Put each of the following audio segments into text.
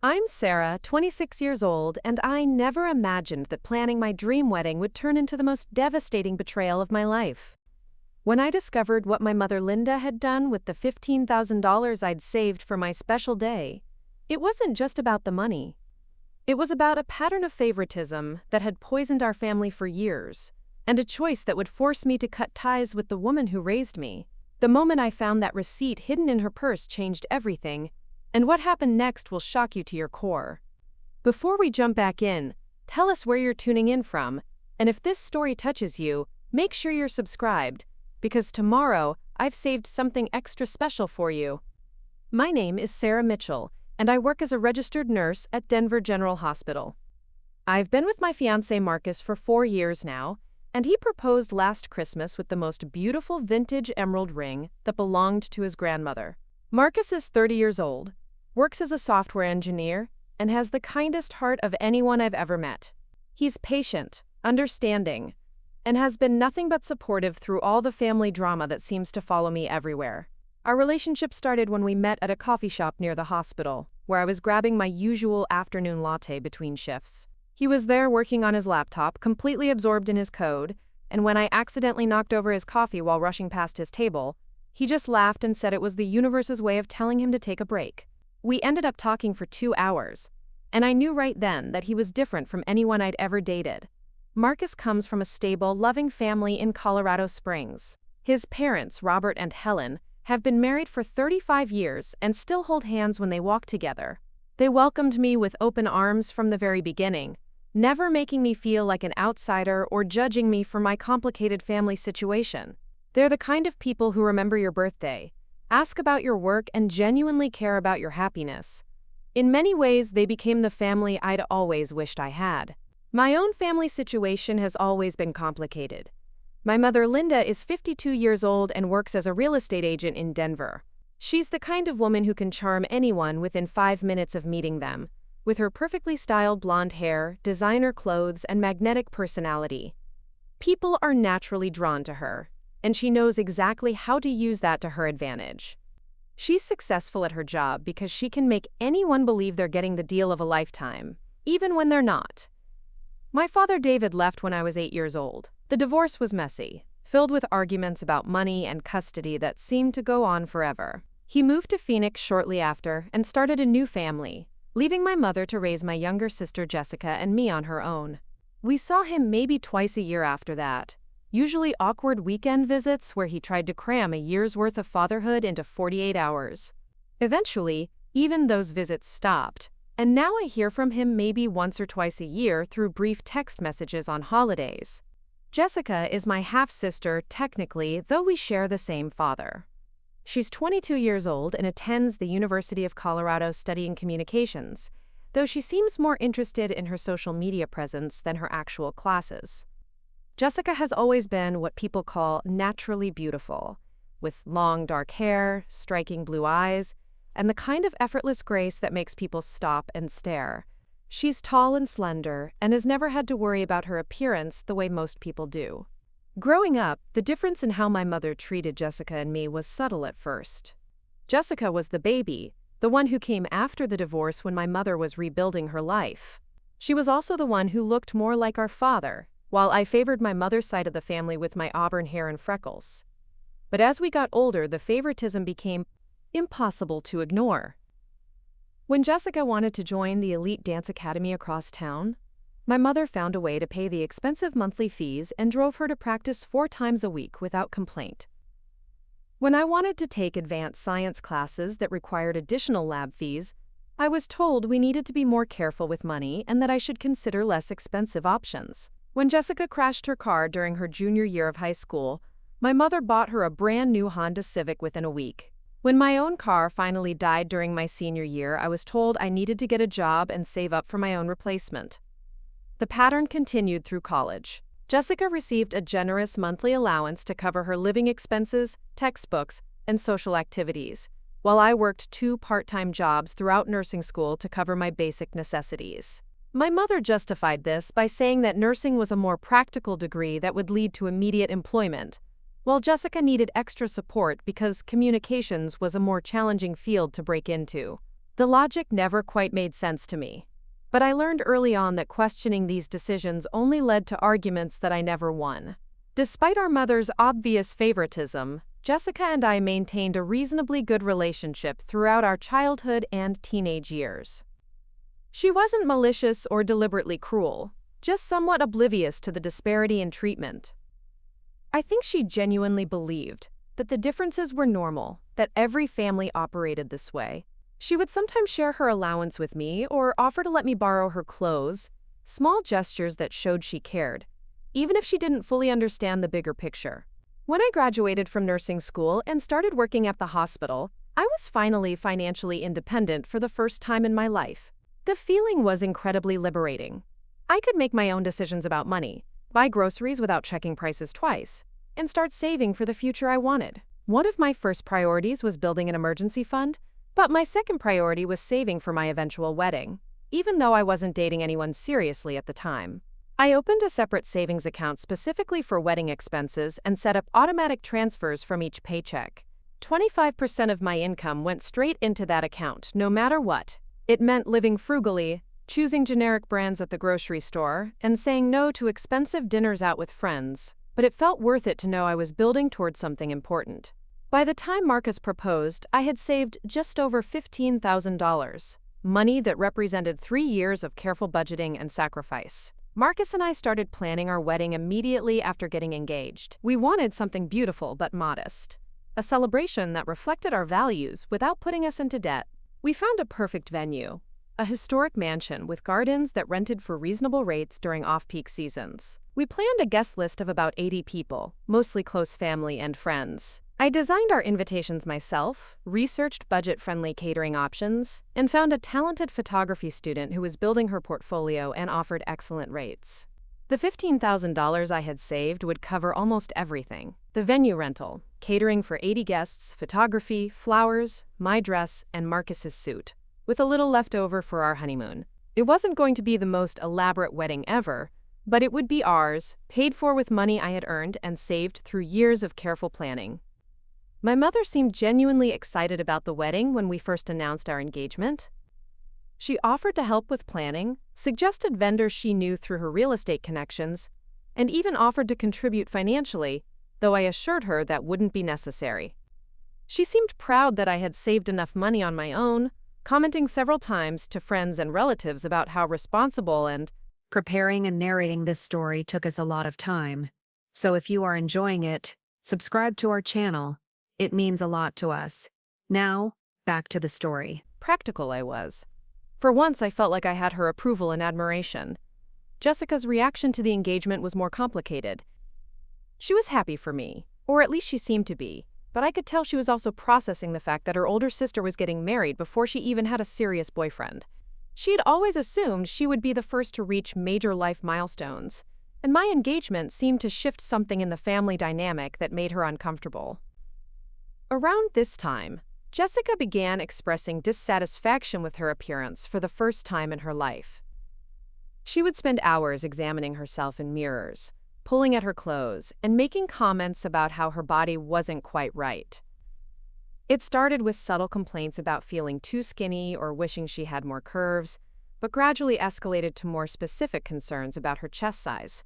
I'm Sarah, 26 years old, and I never imagined that planning my dream wedding would turn into the most devastating betrayal of my life. When I discovered what my mother Linda had done with the $15,000 I'd saved for my special day, it wasn't just about the money. It was about a pattern of favoritism that had poisoned our family for years, and a choice that would force me to cut ties with the woman who raised me. The moment I found that receipt hidden in her purse changed everything, and what happened next will shock you to your core. Before we jump back in, tell us where you're tuning in from, and if this story touches you, make sure you're subscribed, because tomorrow I've saved something extra special for you. My name is Sarah Mitchell, and I work as a registered nurse at Denver General Hospital. I've been with my fiancé Marcus for 4 years now, and he proposed last Christmas with the most beautiful vintage emerald ring that belonged to his grandmother. Marcus is 30 years old, works as a software engineer, and has the kindest heart of anyone I've ever met. He's patient, understanding, and has been nothing but supportive through all the family drama that seems to follow me everywhere. Our relationship started when we met at a coffee shop near the hospital, where I was grabbing my usual afternoon latte between shifts. He was there working on his laptop, completely absorbed in his code, and when I accidentally knocked over his coffee while rushing past his table, he just laughed and said it was the universe's way of telling him to take a break. We ended up talking for 2 hours, and I knew right then that he was different from anyone I'd ever dated. Marcus comes from a stable, loving family in Colorado Springs. His parents, Robert and Helen, have been married for 35 years and still hold hands when they walk together. They welcomed me with open arms from the very beginning, never making me feel like an outsider or judging me for my complicated family situation. They're the kind of people who remember your birthday, ask about your work, and genuinely care about your happiness. In many ways, they became the family I'd always wished I had. My own family situation has always been complicated. My mother Linda is 52 years old and works as a real estate agent in Denver. She's the kind of woman who can charm anyone within 5 minutes of meeting them, with her perfectly styled blonde hair, designer clothes, and magnetic personality. People are naturally drawn to her, and she knows exactly how to use that to her advantage. She's successful at her job because she can make anyone believe they're getting the deal of a lifetime, even when they're not. My father David left when I was 8 years old. The divorce was messy, filled with arguments about money and custody that seemed to go on forever. He moved to Phoenix shortly after and started a new family, leaving my mother to raise my younger sister Jessica and me on her own. We saw him maybe twice a year after that, usually awkward weekend visits where he tried to cram a year's worth of fatherhood into 48 hours. Eventually, even those visits stopped, and now I hear from him maybe once or twice a year through brief text messages on holidays. Jessica is my half-sister technically, though we share the same father. She's 22 years old and attends the University of Colorado studying communications, though she seems more interested in her social media presence than her actual classes. Jessica has always been what people call naturally beautiful, with long dark hair, striking blue eyes, and the kind of effortless grace that makes people stop and stare. She's tall and slender and has never had to worry about her appearance the way most people do. Growing up, the difference in how my mother treated Jessica and me was subtle at first. Jessica was the baby, the one who came after the divorce when my mother was rebuilding her life. She was also the one who looked more like our father, while I favored my mother's side of the family with my auburn hair and freckles. But as we got older, the favoritism became impossible to ignore. When Jessica wanted to join the elite dance academy across town, my mother found a way to pay the expensive monthly fees and drove her to practice 4 times a week without complaint. When I wanted to take advanced science classes that required additional lab fees, I was told we needed to be more careful with money and that I should consider less expensive options. When Jessica crashed her car during her junior year of high school, my mother bought her a brand new Honda Civic within a week. When my own car finally died during my senior year, I was told I needed to get a job and save up for my own replacement. The pattern continued through college. Jessica received a generous monthly allowance to cover her living expenses, textbooks, and social activities, while I worked 2 part-time jobs throughout nursing school to cover my basic necessities. My mother justified this by saying that nursing was a more practical degree that would lead to immediate employment, while Jessica needed extra support because communications was a more challenging field to break into. The logic never quite made sense to me. But I learned early on that questioning these decisions only led to arguments that I never won. Despite our mother's obvious favoritism, Jessica and I maintained a reasonably good relationship throughout our childhood and teenage years. She wasn't malicious or deliberately cruel, just somewhat oblivious to the disparity in treatment. I think she genuinely believed that the differences were normal, that every family operated this way. She would sometimes share her allowance with me or offer to let me borrow her clothes, small gestures that showed she cared, even if she didn't fully understand the bigger picture. When I graduated from nursing school and started working at the hospital, I was finally financially independent for the first time in my life. The feeling was incredibly liberating. I could make my own decisions about money, buy groceries without checking prices twice, and start saving for the future I wanted. One of my first priorities was building an emergency fund, but my second priority was saving for my eventual wedding, even though I wasn't dating anyone seriously at the time. I opened a separate savings account specifically for wedding expenses and set up automatic transfers from each paycheck. 25% of my income went straight into that account, no matter what. It meant living frugally, choosing generic brands at the grocery store, and saying no to expensive dinners out with friends, but it felt worth it to know I was building towards something important. By the time Marcus proposed, I had saved just over $15,000, money that represented 3 years of careful budgeting and sacrifice. Marcus and I started planning our wedding immediately after getting engaged. We wanted something beautiful but modest, a celebration that reflected our values without putting us into debt. We found a perfect venue, a historic mansion with gardens that rented for reasonable rates during off-peak seasons. We planned a guest list of about 80 people, mostly close family and friends. I designed our invitations myself, researched budget-friendly catering options, and found a talented photography student who was building her portfolio and offered excellent rates. The $15,000 I had saved would cover almost everything: the venue rental, catering for 80 guests, photography, flowers, my dress, and Marcus's suit, with a little left over for our honeymoon. It wasn't going to be the most elaborate wedding ever, but it would be ours, paid for with money I had earned and saved through years of careful planning. My mother seemed genuinely excited about the wedding when we first announced our engagement. She offered to help with planning, suggested vendors she knew through her real estate connections, and even offered to contribute financially, though I assured her that wouldn't be necessary. She seemed proud that I had saved enough money on my own, commenting several times to friends and relatives about how responsible and Preparing and narrating this story took us a lot of time. So if you are enjoying it, subscribe to our channel. It means a lot to us. Now, back to the story. Practical I was. For once, I felt like I had her approval and admiration. Jessica's reaction to the engagement was more complicated. She was happy for me, or at least she seemed to be, but I could tell she was also processing the fact that her older sister was getting married before she even had a serious boyfriend. She had always assumed she would be the first to reach major life milestones, and my engagement seemed to shift something in the family dynamic that made her uncomfortable. Around this time, Jessica began expressing dissatisfaction with her appearance for the first time in her life. She would spend hours examining herself in mirrors, pulling at her clothes, and making comments about how her body wasn't quite right. It started with subtle complaints about feeling too skinny or wishing she had more curves, but gradually escalated to more specific concerns about her chest size.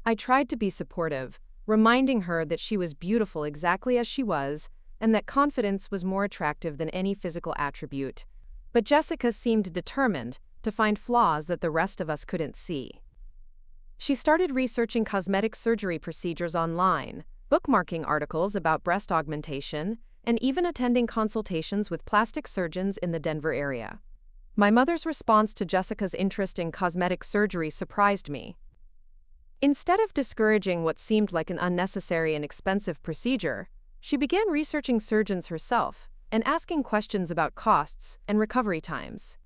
I tried to be supportive, reminding her that she was beautiful exactly as she was, and that confidence was more attractive than any physical attribute. But Jessica seemed determined to find flaws that the rest of us couldn't see. She started researching cosmetic surgery procedures online, bookmarking articles about breast augmentation, and even attending consultations with plastic surgeons in the Denver area. My mother's response to Jessica's interest in cosmetic surgery surprised me. Instead of discouraging what seemed like an unnecessary and expensive procedure, she began researching surgeons herself and asking questions about costs and recovery times.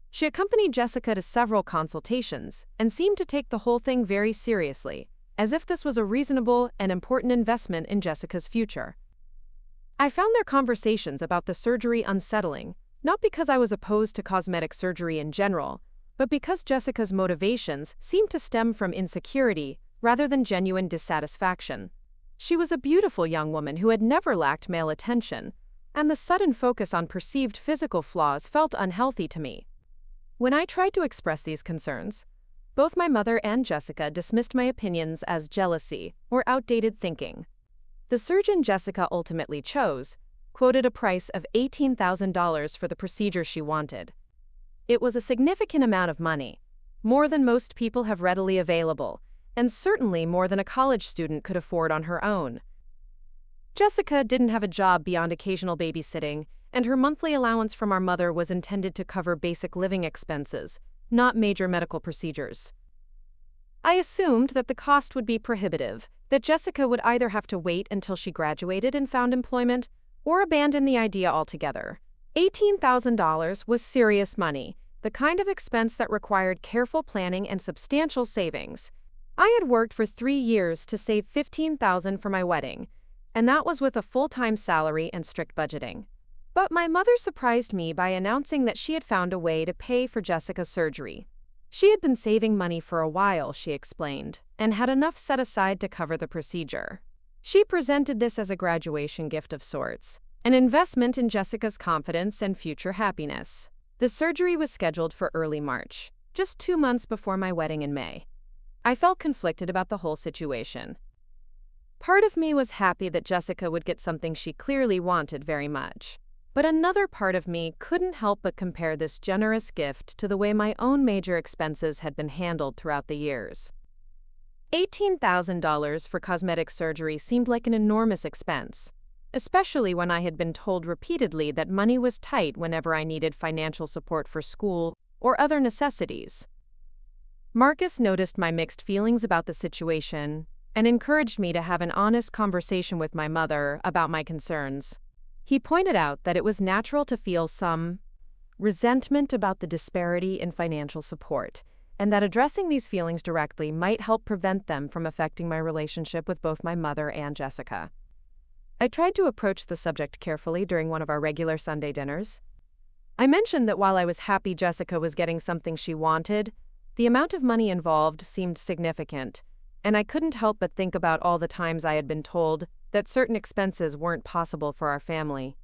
She accompanied Jessica to several consultations and seemed to take the whole thing very seriously, as if this was a reasonable and important investment in Jessica's future. I found their conversations about the surgery unsettling, not because I was opposed to cosmetic surgery in general, but because Jessica's motivations seemed to stem from insecurity rather than genuine dissatisfaction. She was a beautiful young woman who had never lacked male attention, and the sudden focus on perceived physical flaws felt unhealthy to me. When I tried to express these concerns, both my mother and Jessica dismissed my opinions as jealousy or outdated thinking. The surgeon Jessica ultimately chose quoted a price of $18,000 for the procedure she wanted. It was a significant amount of money, more than most people have readily available, and certainly more than a college student could afford on her own. Jessica didn't have a job beyond occasional babysitting, and her monthly allowance from our mother was intended to cover basic living expenses, not major medical procedures. I assumed that the cost would be prohibitive, that Jessica would either have to wait until she graduated and found employment, or abandon the idea altogether. $18,000 was serious money, the kind of expense that required careful planning and substantial savings. I had worked for 3 years to save $15,000 for my wedding, and that was with a full-time salary and strict budgeting. But my mother surprised me by announcing that she had found a way to pay for Jessica's surgery. She had been saving money for a while, she explained, and had enough set aside to cover the procedure. She presented this as a graduation gift of sorts, an investment in Jessica's confidence and future happiness. The surgery was scheduled for early March, just 2 months before my wedding in May. I felt conflicted about the whole situation. Part of me was happy that Jessica would get something she clearly wanted very much. But another part of me couldn't help but compare this generous gift to the way my own major expenses had been handled throughout the years. $18,000 for cosmetic surgery seemed like an enormous expense, especially when I had been told repeatedly that money was tight whenever I needed financial support for school or other necessities. Marcus noticed my mixed feelings about the situation and encouraged me to have an honest conversation with my mother about my concerns. He pointed out that it was natural to feel some resentment about the disparity in financial support, and that addressing these feelings directly might help prevent them from affecting my relationship with both my mother and Jessica. I tried to approach the subject carefully during one of our regular Sunday dinners. I mentioned that while I was happy Jessica was getting something she wanted, the amount of money involved seemed significant, and I couldn't help but think about all the times I had been told that certain expenses weren't possible for our family.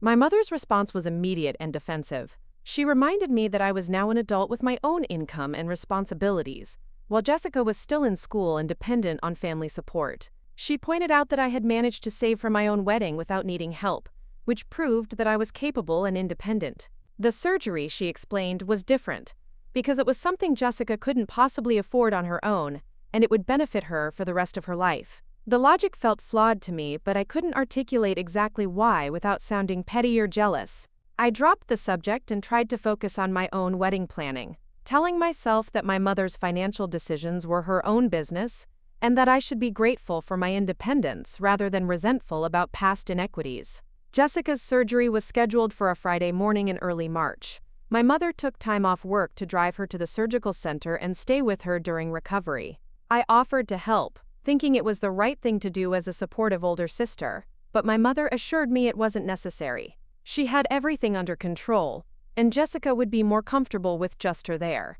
My mother's response was immediate and defensive. She reminded me that I was now an adult with my own income and responsibilities, while Jessica was still in school and dependent on family support. She pointed out that I had managed to save for my own wedding without needing help, which proved that I was capable and independent. The surgery, she explained, was different, because it was something Jessica couldn't possibly afford on her own, and it would benefit her for the rest of her life. The logic felt flawed to me, but I couldn't articulate exactly why without sounding petty or jealous. I dropped the subject and tried to focus on my own wedding planning, telling myself that my mother's financial decisions were her own business and that I should be grateful for my independence rather than resentful about past inequities. Jessica's surgery was scheduled for a Friday morning in early March. My mother took time off work to drive her to the surgical center and stay with her during recovery. I offered to help, thinking it was the right thing to do as a supportive older sister, but my mother assured me it wasn't necessary. She had everything under control, and Jessica would be more comfortable with just her there.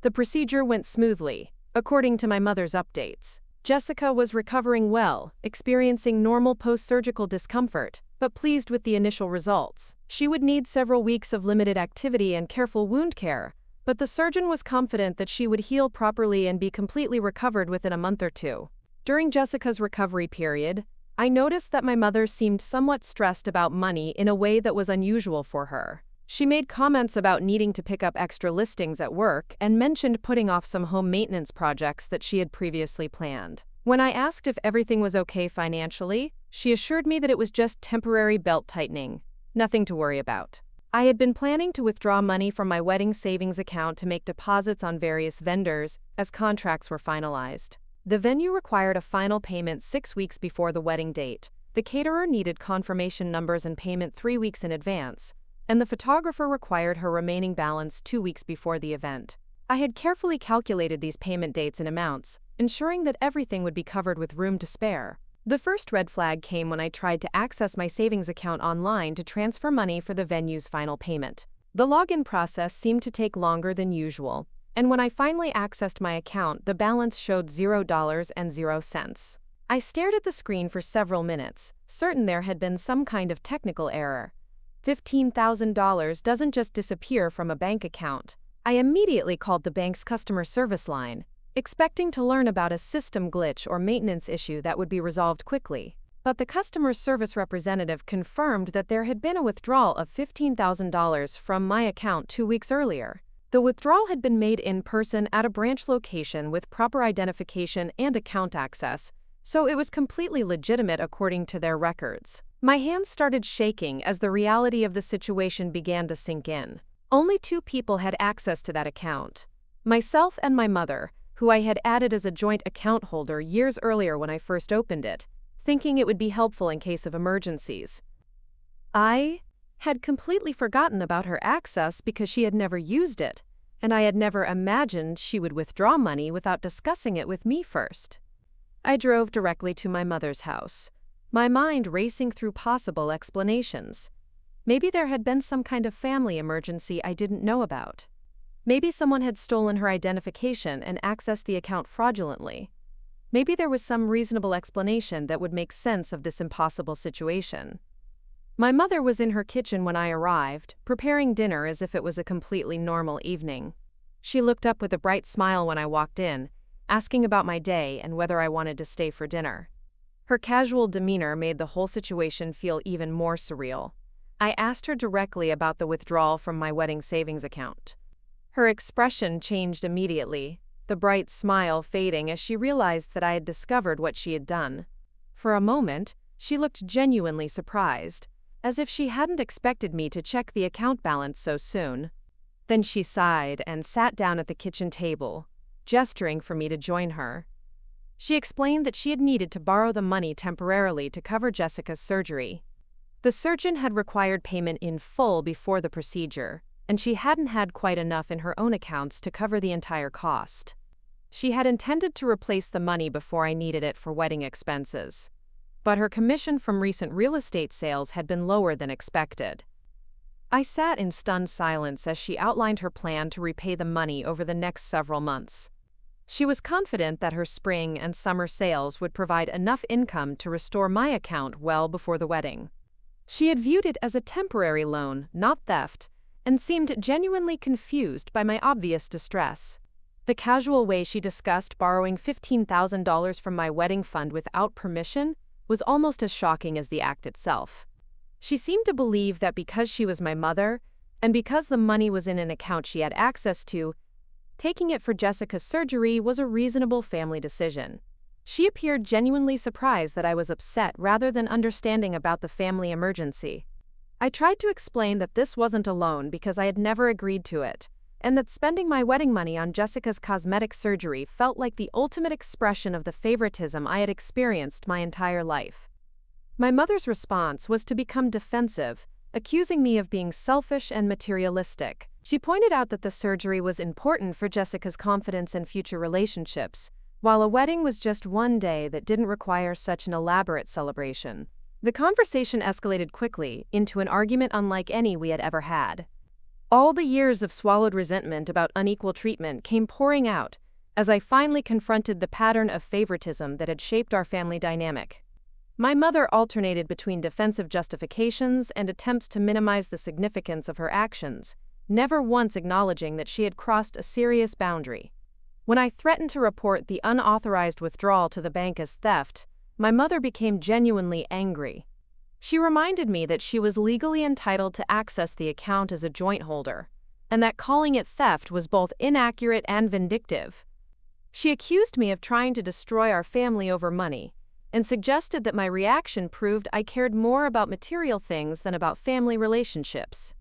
The procedure went smoothly, according to my mother's updates. Jessica was recovering well, experiencing normal post-surgical discomfort, but pleased with the initial results. She would need several weeks of limited activity and careful wound care, but the surgeon was confident that she would heal properly and be completely recovered within a month or 2. During Jessica's recovery period, I noticed that my mother seemed somewhat stressed about money in a way that was unusual for her. She made comments about needing to pick up extra listings at work and mentioned putting off some home maintenance projects that she had previously planned. When I asked if everything was okay financially, she assured me that it was just temporary belt tightening, nothing to worry about. I had been planning to withdraw money from my wedding savings account to make deposits on various vendors as contracts were finalized. The venue required a final payment 6 weeks before the wedding date. The caterer needed confirmation numbers and payment 3 weeks in advance, and the photographer required her remaining balance 2 weeks before the event. I had carefully calculated these payment dates and amounts, ensuring that everything would be covered with room to spare. The first red flag came when I tried to access my savings account online to transfer money for the venue's final payment. The login process seemed to take longer than usual, and when I finally accessed my account, the balance showed $0.00. I stared at the screen for several minutes, certain there had been some kind of technical error. $15,000 doesn't just disappear from a bank account. I immediately called the bank's customer service line, expecting to learn about a system glitch or maintenance issue that would be resolved quickly. But the customer service representative confirmed that there had been a withdrawal of $15,000 from my account 2 weeks earlier. The withdrawal had been made in person at a branch location with proper identification and account access, so it was completely legitimate according to their records. My hands started shaking as the reality of the situation began to sink in. Only 2 people had access to that account: myself and my mother, who I had added as a joint account holder years earlier when I first opened it, thinking it would be helpful in case of emergencies. I had completely forgotten about her access because she had never used it, and I had never imagined she would withdraw money without discussing it with me first. I drove directly to my mother's house, my mind racing through possible explanations. Maybe there had been some kind of family emergency I didn't know about. Maybe someone had stolen her identification and accessed the account fraudulently. Maybe there was some reasonable explanation that would make sense of this impossible situation. My mother was in her kitchen when I arrived, preparing dinner as if it was a completely normal evening. She looked up with a bright smile when I walked in, asking about my day and whether I wanted to stay for dinner. Her casual demeanor made the whole situation feel even more surreal. I asked her directly about the withdrawal from my wedding savings account. Her expression changed immediately, the bright smile fading as she realized that I had discovered what she had done. For a moment, she looked genuinely surprised, as if she hadn't expected me to check the account balance so soon. Then she sighed and sat down at the kitchen table, gesturing for me to join her. She explained that she had needed to borrow the money temporarily to cover Jessica's surgery. The surgeon had required payment in full before the procedure, and she hadn't had quite enough in her own accounts to cover the entire cost. She had intended to replace the money before I needed it for wedding expenses, but her commission from recent real estate sales had been lower than expected. I sat in stunned silence as she outlined her plan to repay the money over the next several months. She was confident that her spring and summer sales would provide enough income to restore my account well before the wedding. She had viewed it as a temporary loan, not theft, and seemed genuinely confused by my obvious distress. The casual way she discussed borrowing $15,000 from my wedding fund without permission was almost as shocking as the act itself. She seemed to believe that because she was my mother, and because the money was in an account she had access to, taking it for Jessica's surgery was a reasonable family decision. She appeared genuinely surprised that I was upset rather than understanding about the family emergency. I tried to explain that this wasn't a loan because I had never agreed to it, and that spending my wedding money on Jessica's cosmetic surgery felt like the ultimate expression of the favoritism I had experienced my entire life. My mother's response was to become defensive, accusing me of being selfish and materialistic. She pointed out that the surgery was important for Jessica's confidence and future relationships, while a wedding was just one day that didn't require such an elaborate celebration. The conversation escalated quickly into an argument unlike any we had ever had. All the years of swallowed resentment about unequal treatment came pouring out as I finally confronted the pattern of favoritism that had shaped our family dynamic. My mother alternated between defensive justifications and attempts to minimize the significance of her actions, never once acknowledging that she had crossed a serious boundary. When I threatened to report the unauthorized withdrawal to the bank as theft, my mother became genuinely angry. She reminded me that she was legally entitled to access the account as a joint holder, and that calling it theft was both inaccurate and vindictive. She accused me of trying to destroy our family over money, and suggested that my reaction proved I cared more about material things than about family relationships.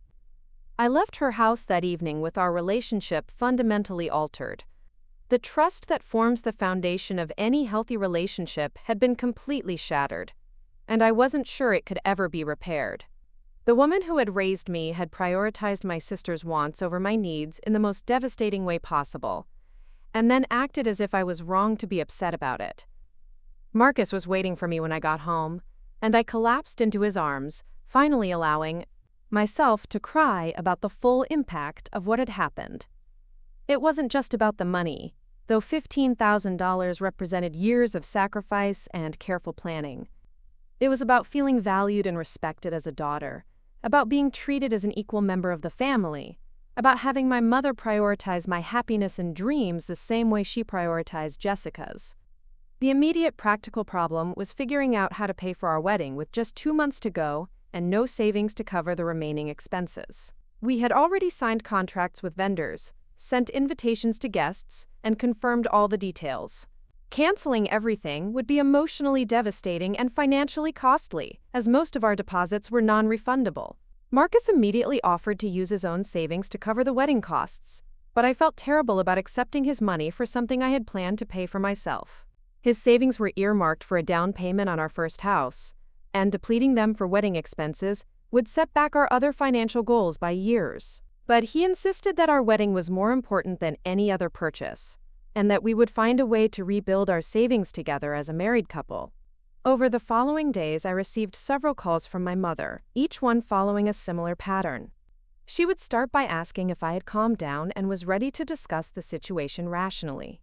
I left her house that evening with our relationship fundamentally altered. The trust that forms the foundation of any healthy relationship had been completely shattered, and I wasn't sure it could ever be repaired. The woman who had raised me had prioritized my sister's wants over my needs in the most devastating way possible, and then acted as if I was wrong to be upset about it. Marcus was waiting for me when I got home, and I collapsed into his arms, finally allowing myself to cry about the full impact of what had happened. It wasn't just about the money. though $15,000 represented years of sacrifice and careful planning. It was about feeling valued and respected as a daughter, about being treated as an equal member of the family, about having my mother prioritize my happiness and dreams the same way she prioritized Jessica's. The immediate practical problem was figuring out how to pay for our wedding with just 2 months to go and no savings to cover the remaining expenses. We had already signed contracts with vendors, sent invitations to guests, and confirmed all the details. Canceling everything would be emotionally devastating and financially costly, as most of our deposits were non-refundable. Marcus immediately offered to use his own savings to cover the wedding costs, but I felt terrible about accepting his money for something I had planned to pay for myself. His savings were earmarked for a down payment on our first house, and depleting them for wedding expenses would set back our other financial goals by years. But he insisted that our wedding was more important than any other purchase, and that we would find a way to rebuild our savings together as a married couple. Over the following days, I received several calls from my mother, each one following a similar pattern. She would start by asking if I had calmed down and was ready to discuss the situation rationally.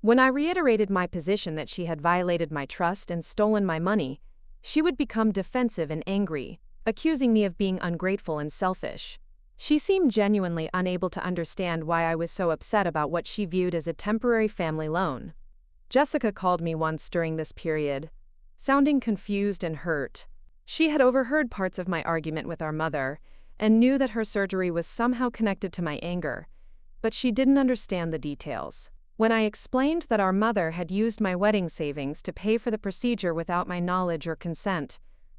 When I reiterated my position that she had violated my trust and stolen my money, she would become defensive and angry, accusing me of being ungrateful and selfish. She seemed genuinely unable to understand why I was so upset about what she viewed as a temporary family loan. Jessica called me once during this period, sounding confused and hurt. She had overheard parts of my argument with our mother and knew that her surgery was somehow connected to my anger, but she didn't understand the details. When I explained that our mother had used my wedding savings to pay for the procedure without my knowledge or consent,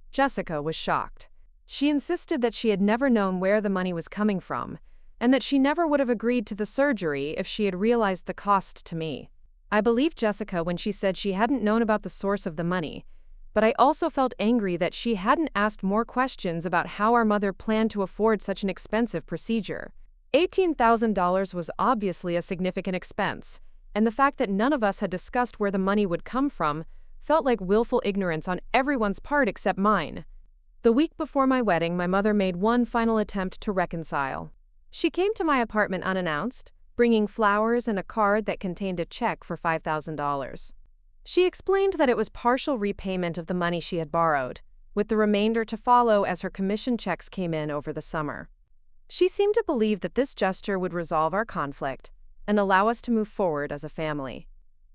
Jessica was shocked. She insisted that she had never known where the money was coming from, and that she never would have agreed to the surgery if she had realized the cost to me. I believed Jessica when she said she hadn't known about the source of the money, but I also felt angry that she hadn't asked more questions about how our mother planned to afford such an expensive procedure. $18,000 was obviously a significant expense, and the fact that none of us had discussed where the money would come from felt like willful ignorance on everyone's part except mine. The week before my wedding, my mother made one final attempt to reconcile. She came to my apartment unannounced, bringing flowers and a card that contained a check for $5,000. She explained that it was partial repayment of the money she had borrowed, with the remainder to follow as her commission checks came in over the summer. She seemed to believe that this gesture would resolve our conflict and allow us to move forward as a family.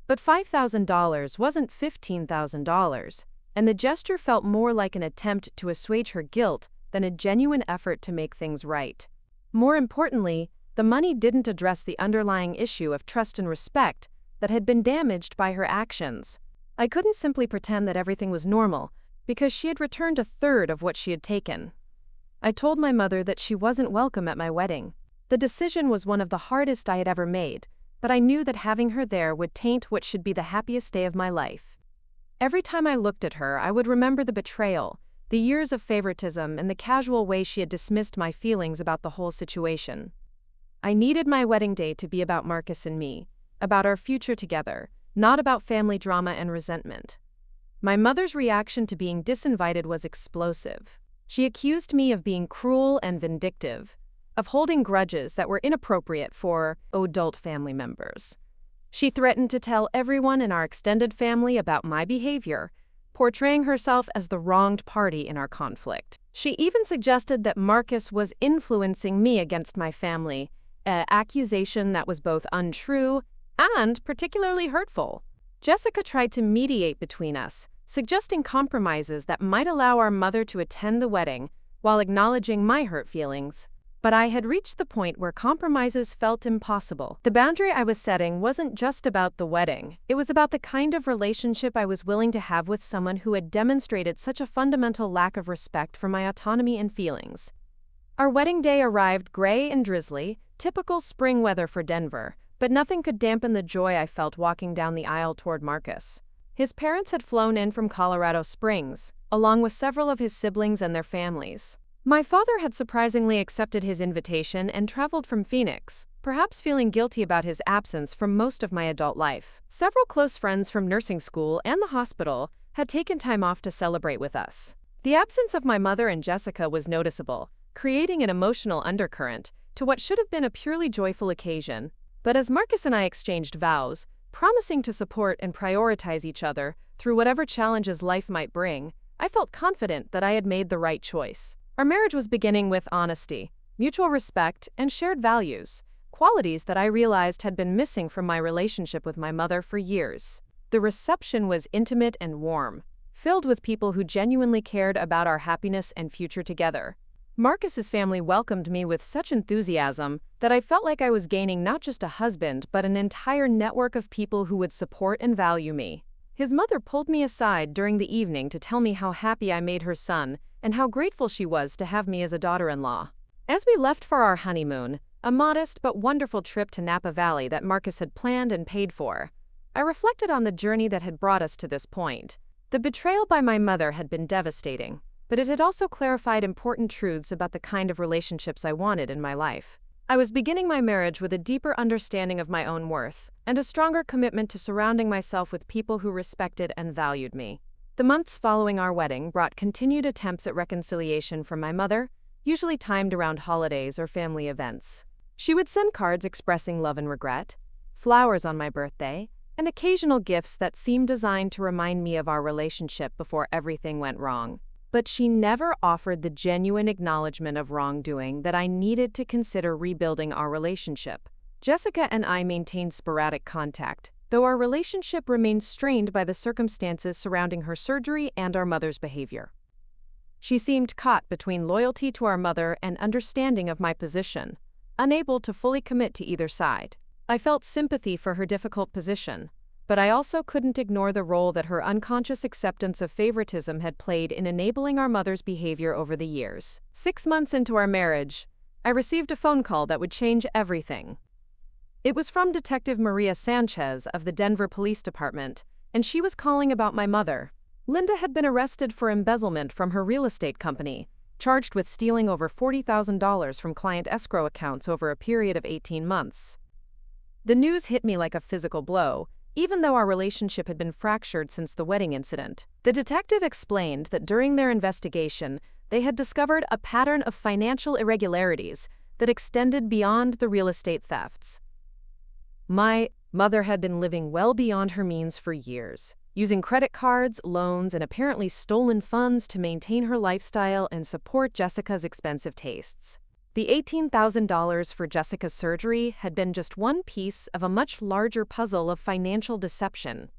But $5,000 wasn't $15,000. And the gesture felt more like an attempt to assuage her guilt than a genuine effort to make things right. More importantly, the money didn't address the underlying issue of trust and respect that had been damaged by her actions. I couldn't simply pretend that everything was normal, because she had returned a third of what she had taken. I told my mother that she wasn't welcome at my wedding. The decision was one of the hardest I had ever made, but I knew that having her there would taint what should be the happiest day of my life. Every time I looked at her, I would remember the betrayal, the years of favoritism, and the casual way she had dismissed my feelings about the whole situation. I needed my wedding day to be about Marcus and me, about our future together, not about family drama and resentment. My mother's reaction to being disinvited was explosive. She accused me of being cruel and vindictive, of holding grudges that were inappropriate for adult family members. She threatened to tell everyone in our extended family about my behavior, portraying herself as the wronged party in our conflict. She even suggested that Marcus was influencing me against my family, an accusation that was both untrue and particularly hurtful. Jessica tried to mediate between us, suggesting compromises that might allow our mother to attend the wedding while acknowledging my hurt feelings. But I had reached the point where compromises felt impossible. The boundary I was setting wasn't just about the wedding. It was about the kind of relationship I was willing to have with someone who had demonstrated such a fundamental lack of respect for my autonomy and feelings. Our wedding day arrived gray and drizzly, typical spring weather for Denver, but nothing could dampen the joy I felt walking down the aisle toward Marcus. His parents had flown in from Colorado Springs, along with several of his siblings and their families. My father had surprisingly accepted his invitation and traveled from Phoenix, perhaps feeling guilty about his absence from most of my adult life. Several close friends from nursing school and the hospital had taken time off to celebrate with us. The absence of my mother and Jessica was noticeable, creating an emotional undercurrent to what should have been a purely joyful occasion. But as Marcus and I exchanged vows, promising to support and prioritize each other through whatever challenges life might bring, I felt confident that I had made the right choice. Our marriage was beginning with honesty, mutual respect, and shared values, qualities that I realized had been missing from my relationship with my mother for years. The reception was intimate and warm, filled with people who genuinely cared about our happiness and future together. Marcus's family welcomed me with such enthusiasm that I felt like I was gaining not just a husband but an entire network of people who would support and value me. His mother pulled me aside during the evening to tell me how happy I made her son and how grateful she was to have me as a daughter-in-law. As we left for our honeymoon, a modest but wonderful trip to Napa Valley that Marcus had planned and paid for, I reflected on the journey that had brought us to this point. The betrayal by my mother had been devastating, but it had also clarified important truths about the kind of relationships I wanted in my life. I was beginning my marriage with a deeper understanding of my own worth and a stronger commitment to surrounding myself with people who respected and valued me. The months following our wedding brought continued attempts at reconciliation from my mother, usually timed around holidays or family events. She would send cards expressing love and regret, flowers on my birthday, and occasional gifts that seemed designed to remind me of our relationship before everything went wrong. But she never offered the genuine acknowledgement of wrongdoing that I needed to consider rebuilding our relationship. Jessica and I maintained sporadic contact, though our relationship remained strained by the circumstances surrounding her surgery and our mother's behavior. She seemed caught between loyalty to our mother and understanding of my position, unable to fully commit to either side. I felt sympathy for her difficult position, but I also couldn't ignore the role that her unconscious acceptance of favoritism had played in enabling our mother's behavior over the years. 6 months into our marriage, I received a phone call that would change everything. It was from Detective Maria Sanchez of the Denver Police Department, and she was calling about my mother. Linda had been arrested for embezzlement from her real estate company, charged with stealing over $40,000 from client escrow accounts over a period of 18 months. The news hit me like a physical blow, even though our relationship had been fractured since the wedding incident. The detective explained that during their investigation, they had discovered a pattern of financial irregularities that extended beyond the real estate thefts. My mother had been living well beyond her means for years, using credit cards, loans, and apparently stolen funds to maintain her lifestyle and support Jessica's expensive tastes. The $18,000 for Jessica's surgery had been just one piece of a much larger puzzle of financial deception.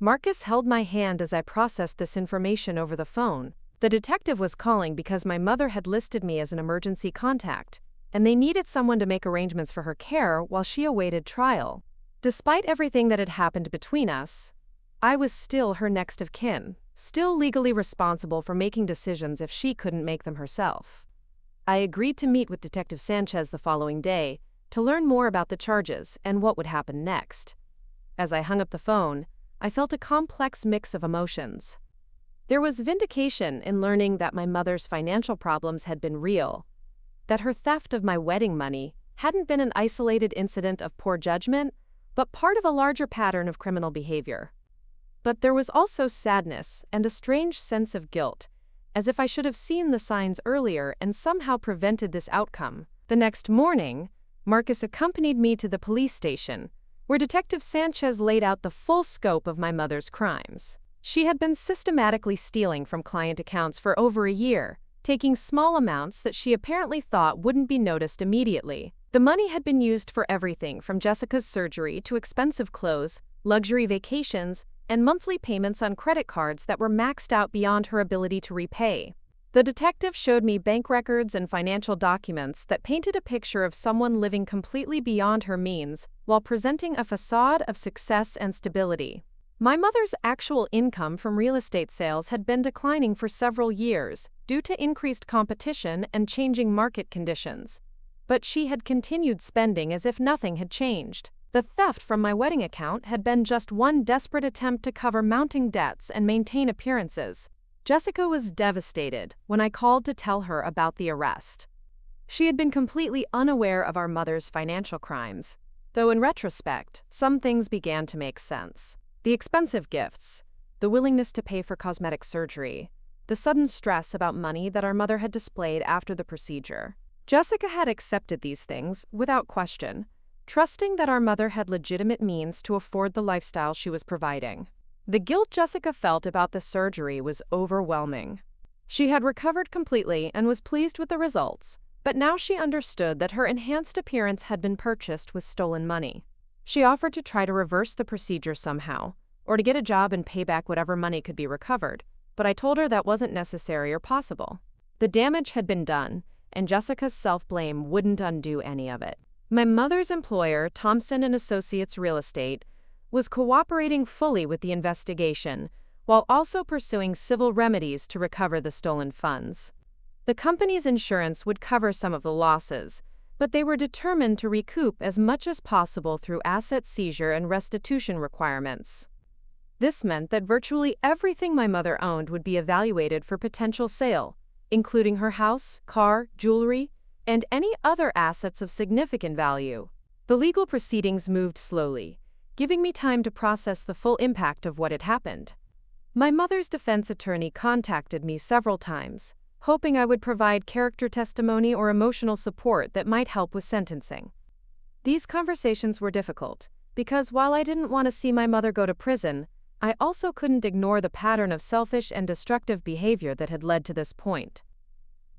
Marcus held my hand as I processed this information over the phone. The detective was calling because my mother had listed me as an emergency contact, and they needed someone to make arrangements for her care while she awaited trial. Despite everything that had happened between us, I was still her next of kin, still legally responsible for making decisions if she couldn't make them herself. I agreed to meet with Detective Sanchez the following day to learn more about the charges and what would happen next. As I hung up the phone, I felt a complex mix of emotions. There was vindication in learning that my mother's financial problems had been real, that her theft of my wedding money hadn't been an isolated incident of poor judgment, but part of a larger pattern of criminal behavior. But there was also sadness and a strange sense of guilt, as if I should have seen the signs earlier and somehow prevented this outcome. The next morning, Marcus accompanied me to the police station, where Detective Sanchez laid out the full scope of my mother's crimes. She had been systematically stealing from client accounts for over a year, taking small amounts that she apparently thought wouldn't be noticed immediately. The money had been used for everything from Jessica's surgery to expensive clothes, luxury vacations, and monthly payments on credit cards that were maxed out beyond her ability to repay. The detective showed me bank records and financial documents that painted a picture of someone living completely beyond her means while presenting a facade of success and stability. My mother's actual income from real estate sales had been declining for several years due to increased competition and changing market conditions, but she had continued spending as if nothing had changed. The theft from my wedding account had been just one desperate attempt to cover mounting debts and maintain appearances. Jessica was devastated when I called to tell her about the arrest. She had been completely unaware of our mother's financial crimes, though in retrospect, some things began to make sense. The expensive gifts, the willingness to pay for cosmetic surgery, the sudden stress about money that our mother had displayed after the procedure. Jessica had accepted these things without question, trusting that our mother had legitimate means to afford the lifestyle she was providing. The guilt Jessica felt about the surgery was overwhelming. She had recovered completely and was pleased with the results, but now she understood that her enhanced appearance had been purchased with stolen money. She offered to try to reverse the procedure somehow, or to get a job and pay back whatever money could be recovered, but I told her that wasn't necessary or possible. The damage had been done, and Jessica's self-blame wouldn't undo any of it. My mother's employer, Thompson & Associates Real Estate, was cooperating fully with the investigation, while also pursuing civil remedies to recover the stolen funds. The company's insurance would cover some of the losses, but they were determined to recoup as much as possible through asset seizure and restitution requirements. This meant that virtually everything my mother owned would be evaluated for potential sale, including her house, car, jewelry, and any other assets of significant value. The legal proceedings moved slowly, giving me time to process the full impact of what had happened. My mother's defense attorney contacted me several times, hoping I would provide character testimony or emotional support that might help with sentencing. These conversations were difficult, because while I didn't want to see my mother go to prison, I also couldn't ignore the pattern of selfish and destructive behavior that had led to this point.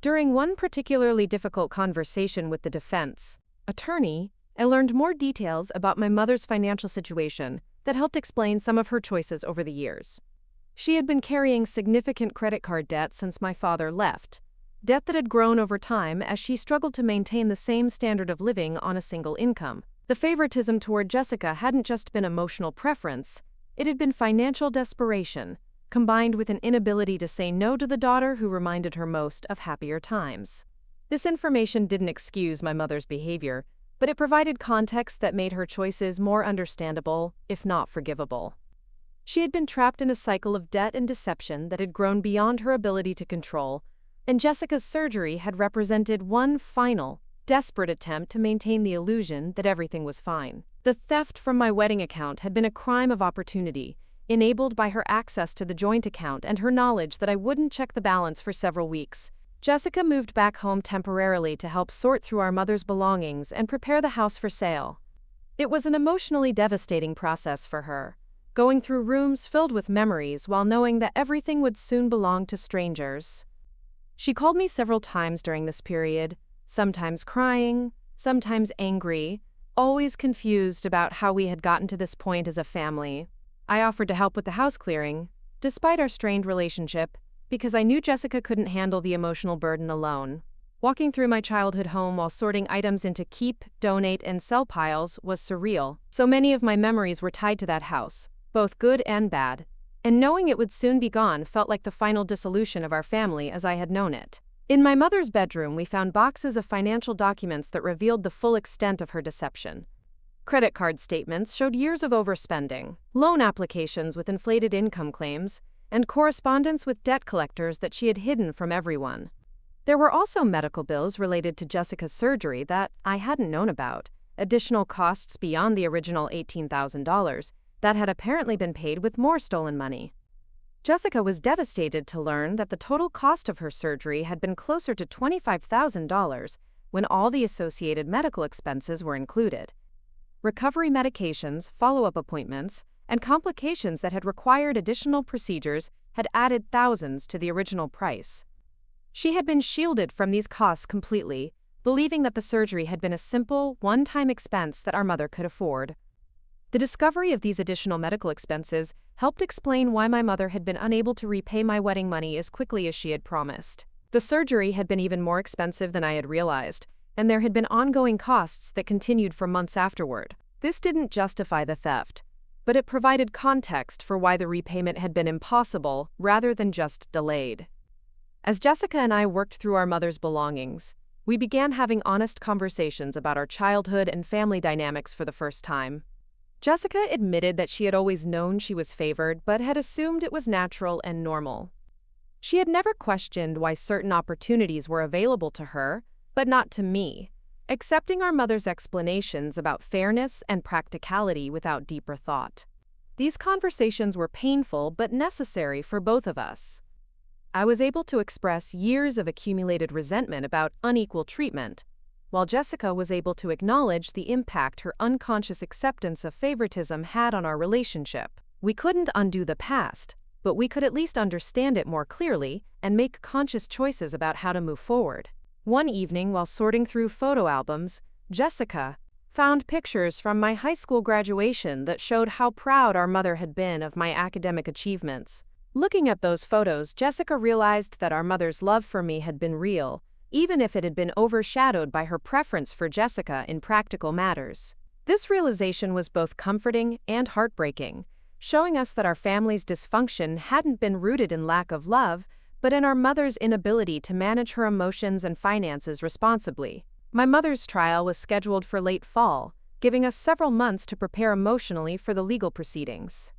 During one particularly difficult conversation with the defense attorney, I learned more details about my mother's financial situation that helped explain some of her choices over the years. She had been carrying significant credit card debt since my father left, debt that had grown over time as she struggled to maintain the same standard of living on a single income. The favoritism toward Jessica hadn't just been emotional preference, it had been financial desperation, combined with an inability to say no to the daughter who reminded her most of happier times. This information didn't excuse my mother's behavior, but it provided context that made her choices more understandable, if not forgivable. She had been trapped in a cycle of debt and deception that had grown beyond her ability to control, and Jessica's surgery had represented one final, desperate attempt to maintain the illusion that everything was fine. The theft from my wedding account had been a crime of opportunity, enabled by her access to the joint account and her knowledge that I wouldn't check the balance for several weeks. Jessica moved back home temporarily to help sort through our mother's belongings and prepare the house for sale. It was an emotionally devastating process for her, going through rooms filled with memories while knowing that everything would soon belong to strangers. She called me several times during this period, sometimes crying, sometimes angry, always confused about how we had gotten to this point as a family. I offered to help with the house clearing, despite our strained relationship, because I knew Jessica couldn't handle the emotional burden alone. Walking through my childhood home while sorting items into keep, donate, and sell piles was surreal. So many of my memories were tied to that house, both good and bad, and knowing it would soon be gone felt like the final dissolution of our family as I had known it. In my mother's bedroom, we found boxes of financial documents that revealed the full extent of her deception. Credit card statements showed years of overspending, loan applications with inflated income claims, and correspondence with debt collectors that she had hidden from everyone. There were also medical bills related to Jessica's surgery that I hadn't known about, additional costs beyond the original $18,000 that had apparently been paid with more stolen money. Jessica was devastated to learn that the total cost of her surgery had been closer to $25,000 when all the associated medical expenses were included. Recovery medications, follow-up appointments, and complications that had required additional procedures had added thousands to the original price. She had been shielded from these costs completely, believing that the surgery had been a simple, one-time expense that our mother could afford. The discovery of these additional medical expenses helped explain why my mother had been unable to repay my wedding money as quickly as she had promised. The surgery had been even more expensive than I had realized, and there had been ongoing costs that continued for months afterward. This didn't justify the theft, but it provided context for why the repayment had been impossible rather than just delayed. As Jessica and I worked through our mother's belongings, we began having honest conversations about our childhood and family dynamics for the first time. Jessica admitted that she had always known she was favored but had assumed it was natural and normal. She had never questioned why certain opportunities were available to her, but not to me, accepting our mother's explanations about fairness and practicality without deeper thought. These conversations were painful but necessary for both of us. I was able to express years of accumulated resentment about unequal treatment, while Jessica was able to acknowledge the impact her unconscious acceptance of favoritism had on our relationship. We couldn't undo the past, but we could at least understand it more clearly and make conscious choices about how to move forward. One evening, while sorting through photo albums, Jessica found pictures from my high school graduation that showed how proud our mother had been of my academic achievements. Looking at those photos, Jessica realized that our mother's love for me had been real, even if it had been overshadowed by her preference for Jessica in practical matters. This realization was both comforting and heartbreaking, showing us that our family's dysfunction hadn't been rooted in lack of love, but in our mother's inability to manage her emotions and finances responsibly. My mother's trial was scheduled for late fall, giving us several months to prepare emotionally for the legal proceedings.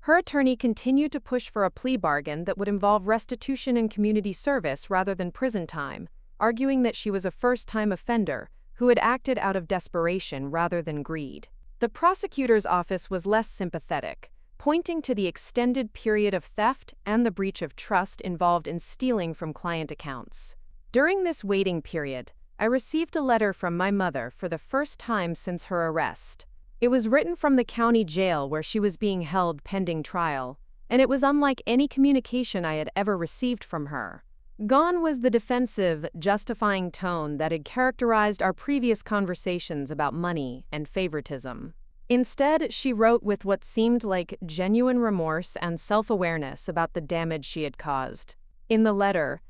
Her attorney continued to push for a plea bargain that would involve restitution and community service rather than prison time, arguing that she was a first-time offender who had acted out of desperation rather than greed. The prosecutor's office was less sympathetic, pointing to the extended period of theft and the breach of trust involved in stealing from client accounts. During this waiting period, I received a letter from my mother for the first time since her arrest. It was written from the county jail where she was being held pending trial, and it was unlike any communication I had ever received from her. Gone was the defensive, justifying tone that had characterized our previous conversations about money and favoritism. Instead, she wrote with what seemed like genuine remorse and self-awareness about the damage she had caused. In the letter,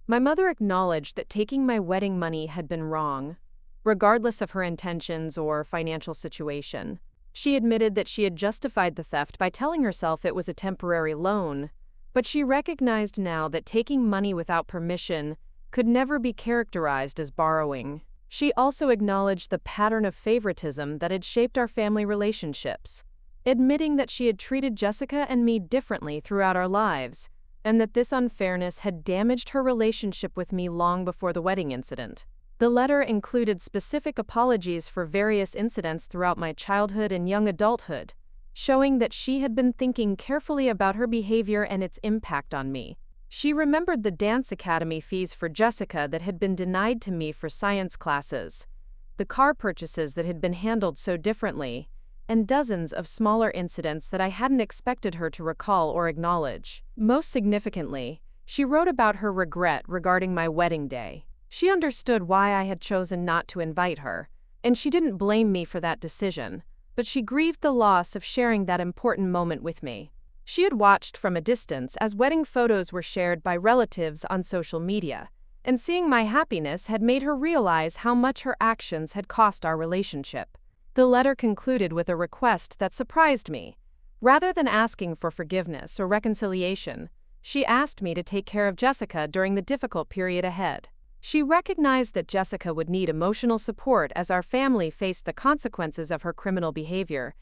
my mother acknowledged that taking my wedding money had been wrong, regardless of her intentions or financial situation. She admitted that she had justified the theft by telling herself it was a temporary loan, but she recognized now that taking money without permission could never be characterized as borrowing. She also acknowledged the pattern of favoritism that had shaped our family relationships, admitting that she had treated Jessica and me differently throughout our lives, and that this unfairness had damaged her relationship with me long before the wedding incident. The letter included specific apologies for various incidents throughout my childhood and young adulthood, showing that she had been thinking carefully about her behavior and its impact on me. She remembered the dance academy fees for Jessica that had been denied to me for science classes, the car purchases that had been handled so differently, and dozens of smaller incidents that I hadn't expected her to recall or acknowledge. Most significantly, she wrote about her regret regarding my wedding day. She understood why I had chosen not to invite her, and she didn't blame me for that decision, but she grieved the loss of sharing that important moment with me. She had watched from a distance as wedding photos were shared by relatives on social media, and seeing my happiness had made her realize how much her actions had cost our relationship. The letter concluded with a request that surprised me. Rather than asking for forgiveness or reconciliation, she asked me to take care of Jessica during the difficult period ahead. She recognized that Jessica would need emotional support as our family faced the consequences of her criminal behavior,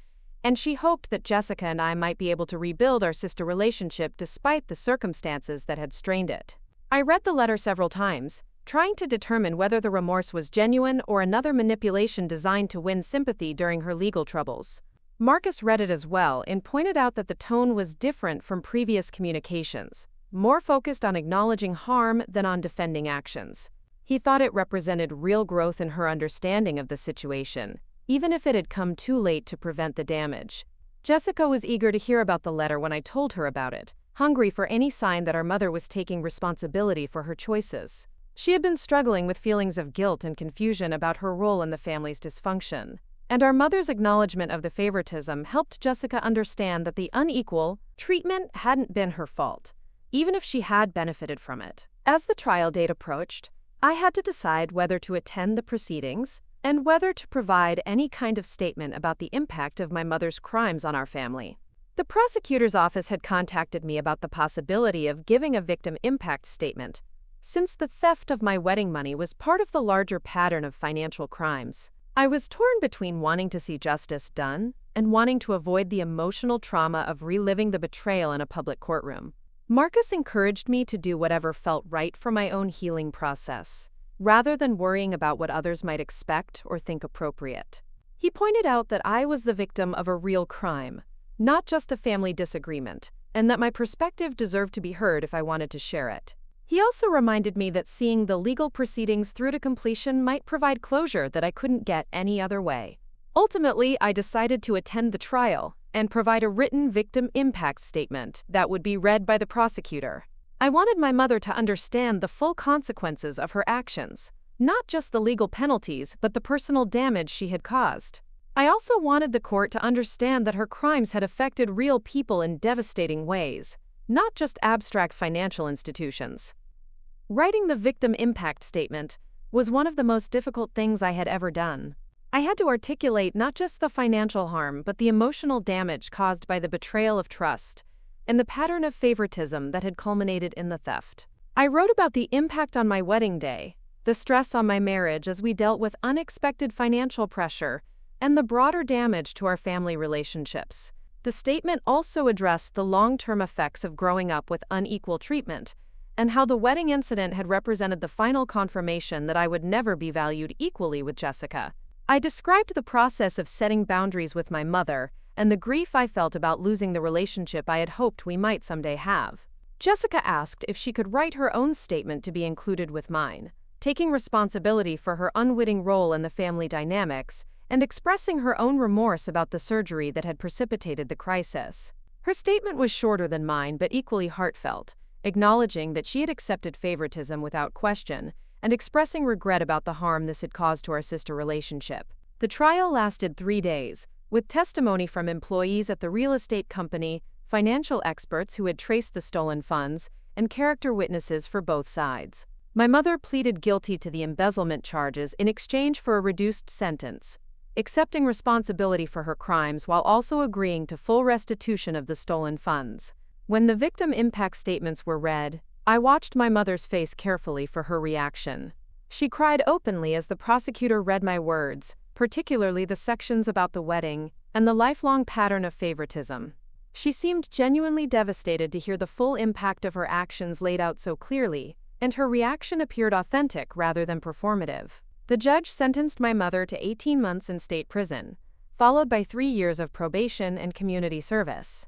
and she hoped that Jessica and I might be able to rebuild our sister relationship despite the circumstances that had strained it. I read the letter several times, trying to determine whether the remorse was genuine or another manipulation designed to win sympathy during her legal troubles. Marcus read it as well and pointed out that the tone was different from previous communications, more focused on acknowledging harm than on defending actions. He thought it represented real growth in her understanding of the situation, even if it had come too late to prevent the damage. Jessica was eager to hear about the letter when I told her about it, hungry for any sign that our mother was taking responsibility for her choices. She had been struggling with feelings of guilt and confusion about her role in the family's dysfunction, and our mother's acknowledgement of the favoritism helped Jessica understand that the unequal treatment hadn't been her fault, even if she had benefited from it. As the trial date approached, I had to decide whether to attend the proceedings and whether to provide any kind of statement about the impact of my mother's crimes on our family. The prosecutor's office had contacted me about the possibility of giving a victim impact statement, since the theft of my wedding money was part of the larger pattern of financial crimes. I was torn between wanting to see justice done and wanting to avoid the emotional trauma of reliving the betrayal in a public courtroom. Marcus encouraged me to do whatever felt right for my own healing process, rather than worrying about what others might expect or think appropriate. He pointed out that I was the victim of a real crime, not just a family disagreement, and that my perspective deserved to be heard if I wanted to share it. He also reminded me that seeing the legal proceedings through to completion might provide closure that I couldn't get any other way. Ultimately, I decided to attend the trial and provide a written victim impact statement that would be read by the prosecutor. I wanted my mother to understand the full consequences of her actions, not just the legal penalties, but the personal damage she had caused. I also wanted the court to understand that her crimes had affected real people in devastating ways, not just abstract financial institutions. Writing the victim impact statement was one of the most difficult things I had ever done. I had to articulate not just the financial harm, but the emotional damage caused by the betrayal of trust and the pattern of favoritism that had culminated in the theft. I wrote about the impact on my wedding day, the stress on my marriage as we dealt with unexpected financial pressure, and the broader damage to our family relationships. The statement also addressed the long-term effects of growing up with unequal treatment, and how the wedding incident had represented the final confirmation that I would never be valued equally with Jessica. I described the process of setting boundaries with my mother and the grief I felt about losing the relationship I had hoped we might someday have. Jessica asked if she could write her own statement to be included with mine, taking responsibility for her unwitting role in the family dynamics and expressing her own remorse about the surgery that had precipitated the crisis. Her statement was shorter than mine but equally heartfelt, acknowledging that she had accepted favoritism without question and expressing regret about the harm this had caused to our sister relationship. The trial lasted 3 days, with testimony from employees at the real estate company, financial experts who had traced the stolen funds, and character witnesses for both sides. My mother pleaded guilty to the embezzlement charges in exchange for a reduced sentence, accepting responsibility for her crimes while also agreeing to full restitution of the stolen funds. When the victim impact statements were read, I watched my mother's face carefully for her reaction. She cried openly as the prosecutor read my words, particularly the sections about the wedding and the lifelong pattern of favoritism. She seemed genuinely devastated to hear the full impact of her actions laid out so clearly, and her reaction appeared authentic rather than performative. The judge sentenced my mother to 18 months in state prison, followed by 3 years of probation and community service.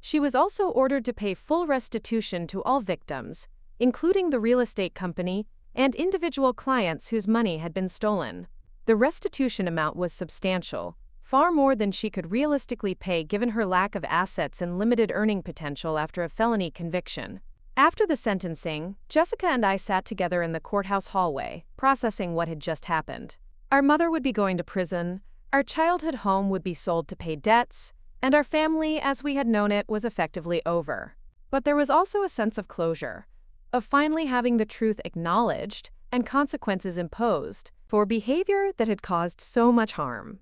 She was also ordered to pay full restitution to all victims, including the real estate company and individual clients whose money had been stolen. The restitution amount was substantial, far more than she could realistically pay given her lack of assets and limited earning potential after a felony conviction. After the sentencing, Jessica and I sat together in the courthouse hallway, processing what had just happened. Our mother would be going to prison, our childhood home would be sold to pay debts, and our family, as we had known it, was effectively over. But there was also a sense of closure, of finally having the truth acknowledged and consequences imposed for behavior that had caused so much harm.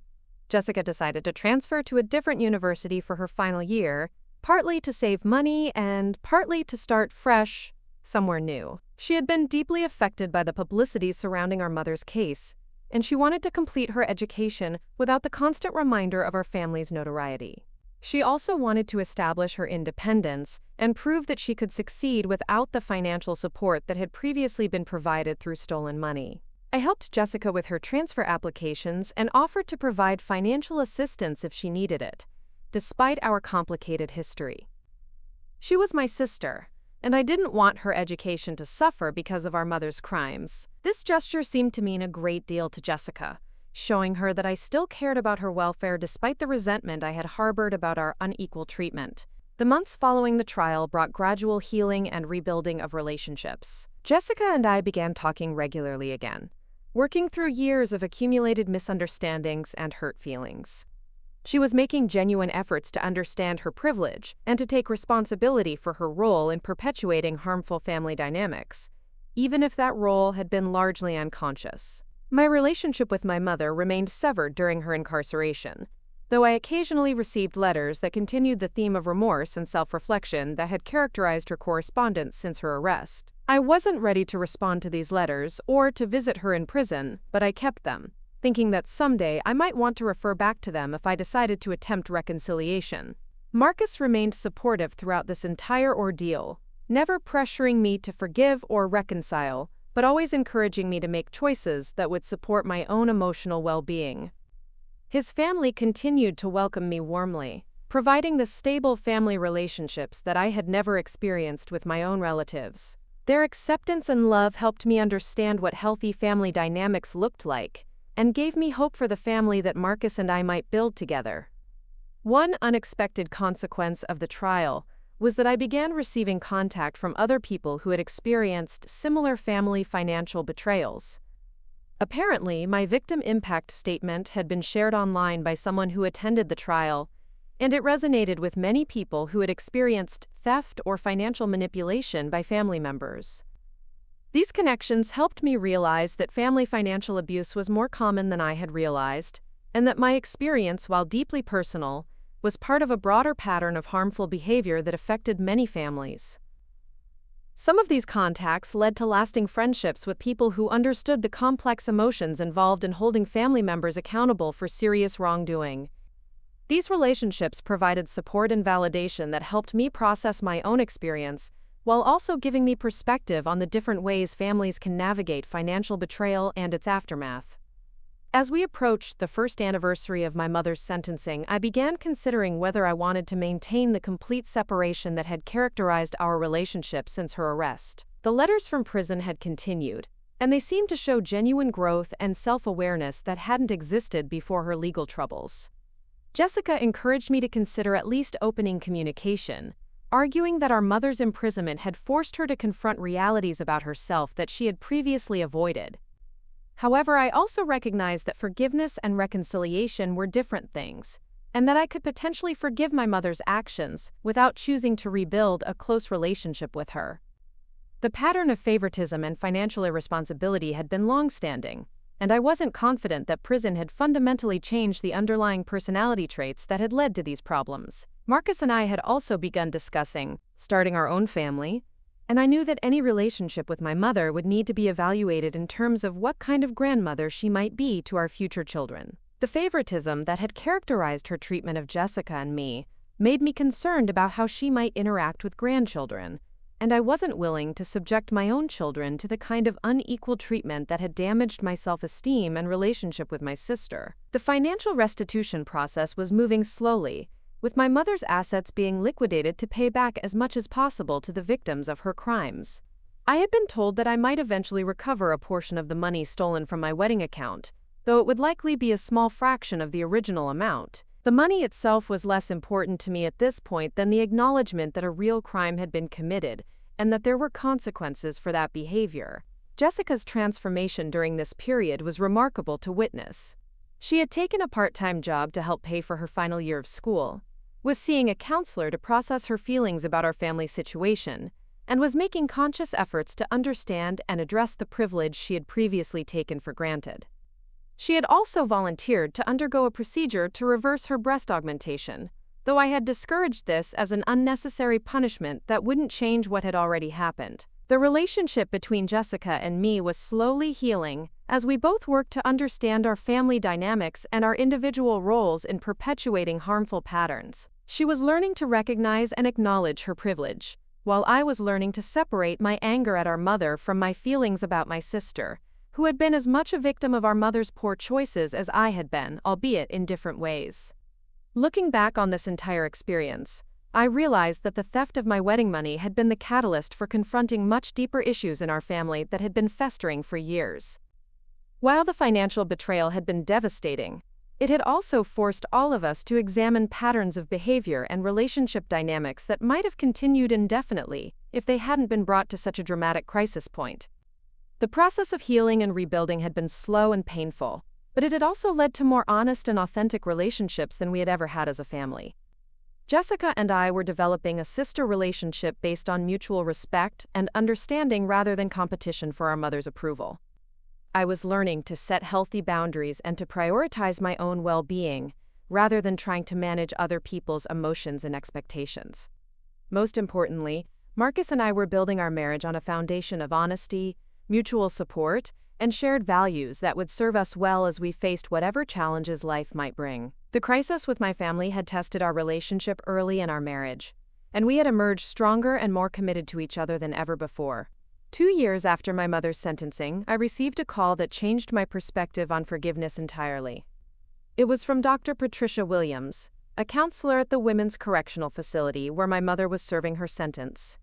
Jessica decided to transfer to a different university for her final year, partly to save money and partly to start fresh, somewhere new. She had been deeply affected by the publicity surrounding our mother's case, and she wanted to complete her education without the constant reminder of our family's notoriety. She also wanted to establish her independence and prove that she could succeed without the financial support that had previously been provided through stolen money. I helped Jessica with her transfer applications and offered to provide financial assistance if she needed it, despite our complicated history. She was my sister, and I didn't want her education to suffer because of our mother's crimes. This gesture seemed to mean a great deal to Jessica, showing her that I still cared about her welfare despite the resentment I had harbored about our unequal treatment. The months following the trial brought gradual healing and rebuilding of relationships. Jessica and I began talking regularly again, working through years of accumulated misunderstandings and hurt feelings. She was making genuine efforts to understand her privilege and to take responsibility for her role in perpetuating harmful family dynamics, even if that role had been largely unconscious. My relationship with my mother remained severed during her incarceration, though I occasionally received letters that continued the theme of remorse and self-reflection that had characterized her correspondence since her arrest. I wasn't ready to respond to these letters or to visit her in prison, but I kept them, thinking that someday I might want to refer back to them if I decided to attempt reconciliation. Marcus remained supportive throughout this entire ordeal, never pressuring me to forgive or reconcile, but always encouraging me to make choices that would support my own emotional well-being. His family continued to welcome me warmly, providing the stable family relationships that I had never experienced with my own relatives. Their acceptance and love helped me understand what healthy family dynamics looked like, and gave me hope for the family that Marcus and I might build together. One unexpected consequence of the trial was that I began receiving contact from other people who had experienced similar family financial betrayals. Apparently, my victim impact statement had been shared online by someone who attended the trial, and it resonated with many people who had experienced theft or financial manipulation by family members. These connections helped me realize that family financial abuse was more common than I had realized, and that my experience, while deeply personal, was part of a broader pattern of harmful behavior that affected many families. Some of these contacts led to lasting friendships with people who understood the complex emotions involved in holding family members accountable for serious wrongdoing. These relationships provided support and validation that helped me process my own experience, while also giving me perspective on the different ways families can navigate financial betrayal and its aftermath. As we approached the first anniversary of my mother's sentencing, I began considering whether I wanted to maintain the complete separation that had characterized our relationship since her arrest. The letters from prison had continued, and they seemed to show genuine growth and self-awareness that hadn't existed before her legal troubles. Jessica encouraged me to consider at least opening communication, arguing that our mother's imprisonment had forced her to confront realities about herself that she had previously avoided. However, I also recognized that forgiveness and reconciliation were different things, and that I could potentially forgive my mother's actions without choosing to rebuild a close relationship with her. The pattern of favoritism and financial irresponsibility had been long-standing, and I wasn't confident that prison had fundamentally changed the underlying personality traits that had led to these problems. Marcus and I had also begun discussing starting our own family, and I knew that any relationship with my mother would need to be evaluated in terms of what kind of grandmother she might be to our future children. The favoritism that had characterized her treatment of Jessica and me made me concerned about how she might interact with grandchildren, and I wasn't willing to subject my own children to the kind of unequal treatment that had damaged my self-esteem and relationship with my sister. The financial restitution process was moving slowly, with my mother's assets being liquidated to pay back as much as possible to the victims of her crimes. I had been told that I might eventually recover a portion of the money stolen from my wedding account, though it would likely be a small fraction of the original amount. The money itself was less important to me at this point than the acknowledgement that a real crime had been committed and that there were consequences for that behavior. Jessica's transformation during this period was remarkable to witness. She had taken a part-time job to help pay for her final year of school, was seeing a counselor to process her feelings about our family situation, and was making conscious efforts to understand and address the privilege she had previously taken for granted. She had also volunteered to undergo a procedure to reverse her breast augmentation, though I had discouraged this as an unnecessary punishment that wouldn't change what had already happened. The relationship between Jessica and me was slowly healing as we both worked to understand our family dynamics and our individual roles in perpetuating harmful patterns. She was learning to recognize and acknowledge her privilege, while I was learning to separate my anger at our mother from my feelings about my sister, who had been as much a victim of our mother's poor choices as I had been, albeit in different ways. Looking back on this entire experience, I realized that the theft of my wedding money had been the catalyst for confronting much deeper issues in our family that had been festering for years. While the financial betrayal had been devastating, it had also forced all of us to examine patterns of behavior and relationship dynamics that might have continued indefinitely if they hadn't been brought to such a dramatic crisis point. The process of healing and rebuilding had been slow and painful, but it had also led to more honest and authentic relationships than we had ever had as a family. Jessica and I were developing a sister relationship based on mutual respect and understanding rather than competition for our mother's approval. I was learning to set healthy boundaries and to prioritize my own well-being, rather than trying to manage other people's emotions and expectations. Most importantly, Marcus and I were building our marriage on a foundation of honesty, mutual support, and shared values that would serve us well as we faced whatever challenges life might bring. The crisis with my family had tested our relationship early in our marriage, and we had emerged stronger and more committed to each other than ever before. 2 years after my mother's sentencing, I received a call that changed my perspective on forgiveness entirely. It was from Dr. Patricia Williams, a counselor at the Women's Correctional Facility where my mother was serving her sentence.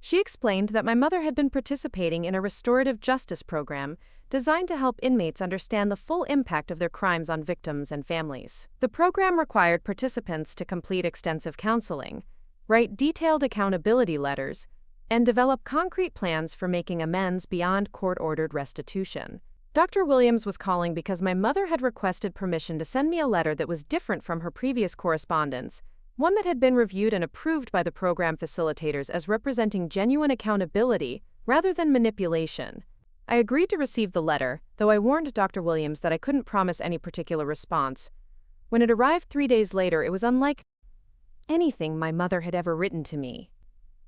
She explained that my mother had been participating in a restorative justice program designed to help inmates understand the full impact of their crimes on victims and families. The program required participants to complete extensive counseling, write detailed accountability letters, and develop concrete plans for making amends beyond court-ordered restitution. Dr. Williams was calling because my mother had requested permission to send me a letter that was different from her previous correspondence, one that had been reviewed and approved by the program facilitators as representing genuine accountability rather than manipulation. I agreed to receive the letter, though I warned Dr. Williams that I couldn't promise any particular response. When it arrived 3 days later, it was unlike anything my mother had ever written to me.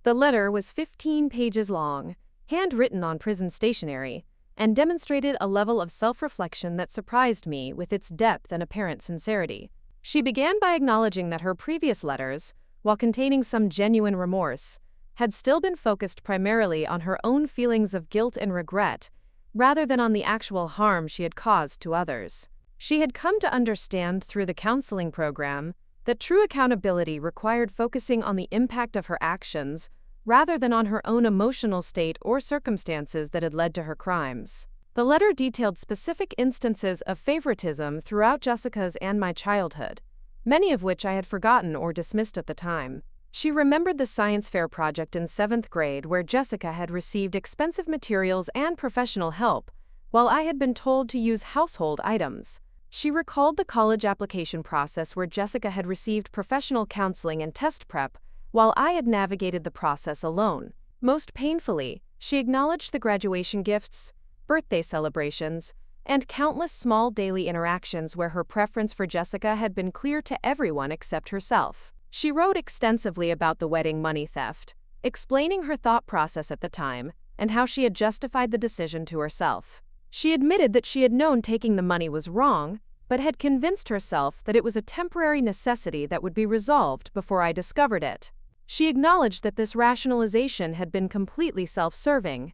The letter was 15 pages long, handwritten on prison stationery, and demonstrated a level of self-reflection that surprised me with its depth and apparent sincerity. She began by acknowledging that her previous letters, while containing some genuine remorse, had still been focused primarily on her own feelings of guilt and regret, rather than on the actual harm she had caused to others. She had come to understand through the counseling program that true accountability required focusing on the impact of her actions rather than on her own emotional state or circumstances that had led to her crimes. The letter detailed specific instances of favoritism throughout Jessica's and my childhood, many of which I had forgotten or dismissed at the time. She remembered the science fair project in 7th grade where Jessica had received expensive materials and professional help, while I had been told to use household items. She recalled the college application process where Jessica had received professional counseling and test prep, while I had navigated the process alone. Most painfully, she acknowledged the graduation gifts, birthday celebrations, and countless small daily interactions where her preference for Jessica had been clear to everyone except herself. She wrote extensively about the wedding money theft, explaining her thought process at the time and how she had justified the decision to herself. She admitted that she had known taking the money was wrong, but had convinced herself that it was a temporary necessity that would be resolved before I discovered it. She acknowledged that this rationalization had been completely self-serving,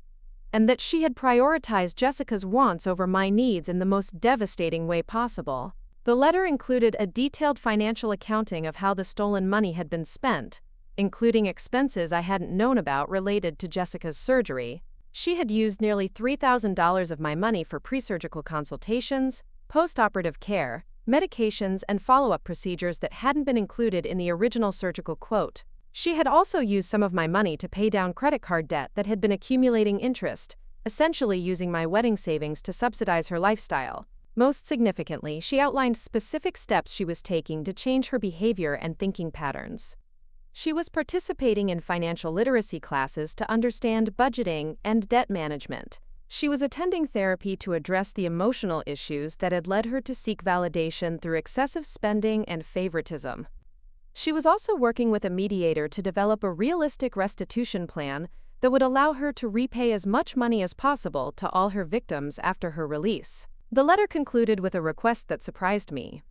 and that she had prioritized Jessica's wants over my needs in the most devastating way possible. The letter included a detailed financial accounting of how the stolen money had been spent, including expenses I hadn't known about related to Jessica's surgery. She had used nearly $3,000 of my money for pre-surgical consultations, post-operative care, medications, and follow-up procedures that hadn't been included in the original surgical quote. She had also used some of my money to pay down credit card debt that had been accumulating interest, essentially using my wedding savings to subsidize her lifestyle. Most significantly, she outlined specific steps she was taking to change her behavior and thinking patterns. She was participating in financial literacy classes to understand budgeting and debt management. She was attending therapy to address the emotional issues that had led her to seek validation through excessive spending and favoritism. She was also working with a mediator to develop a realistic restitution plan that would allow her to repay as much money as possible to all her victims after her release. The letter concluded with a request that surprised me.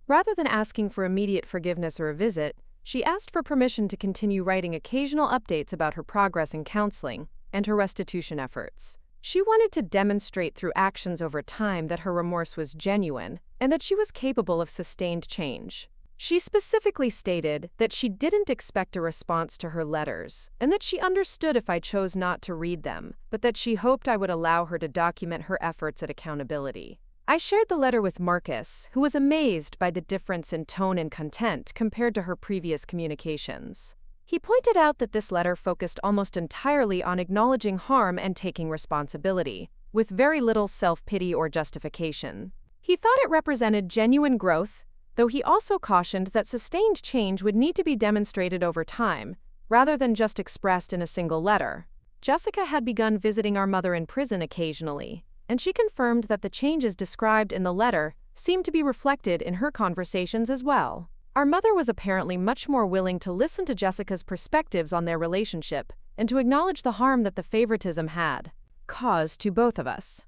Rather than asking for immediate forgiveness or a visit, she asked for permission to continue writing occasional updates about her progress in counseling and her restitution efforts. She wanted to demonstrate through actions over time that her remorse was genuine and that she was capable of sustained change. She specifically stated that she didn't expect a response to her letters, and that she understood if I chose not to read them, but that she hoped I would allow her to document her efforts at accountability. I shared the letter with Marcus, who was amazed by the difference in tone and content compared to her previous communications. He pointed out that this letter focused almost entirely on acknowledging harm and taking responsibility, with very little self-pity or justification. He thought it represented genuine growth, though he also cautioned that sustained change would need to be demonstrated over time, rather than just expressed in a single letter. Jessica had begun visiting our mother in prison occasionally, and she confirmed that the changes described in the letter seemed to be reflected in her conversations as well. Our mother was apparently much more willing to listen to Jessica's perspectives on their relationship and to acknowledge the harm that the favoritism had caused to both of us.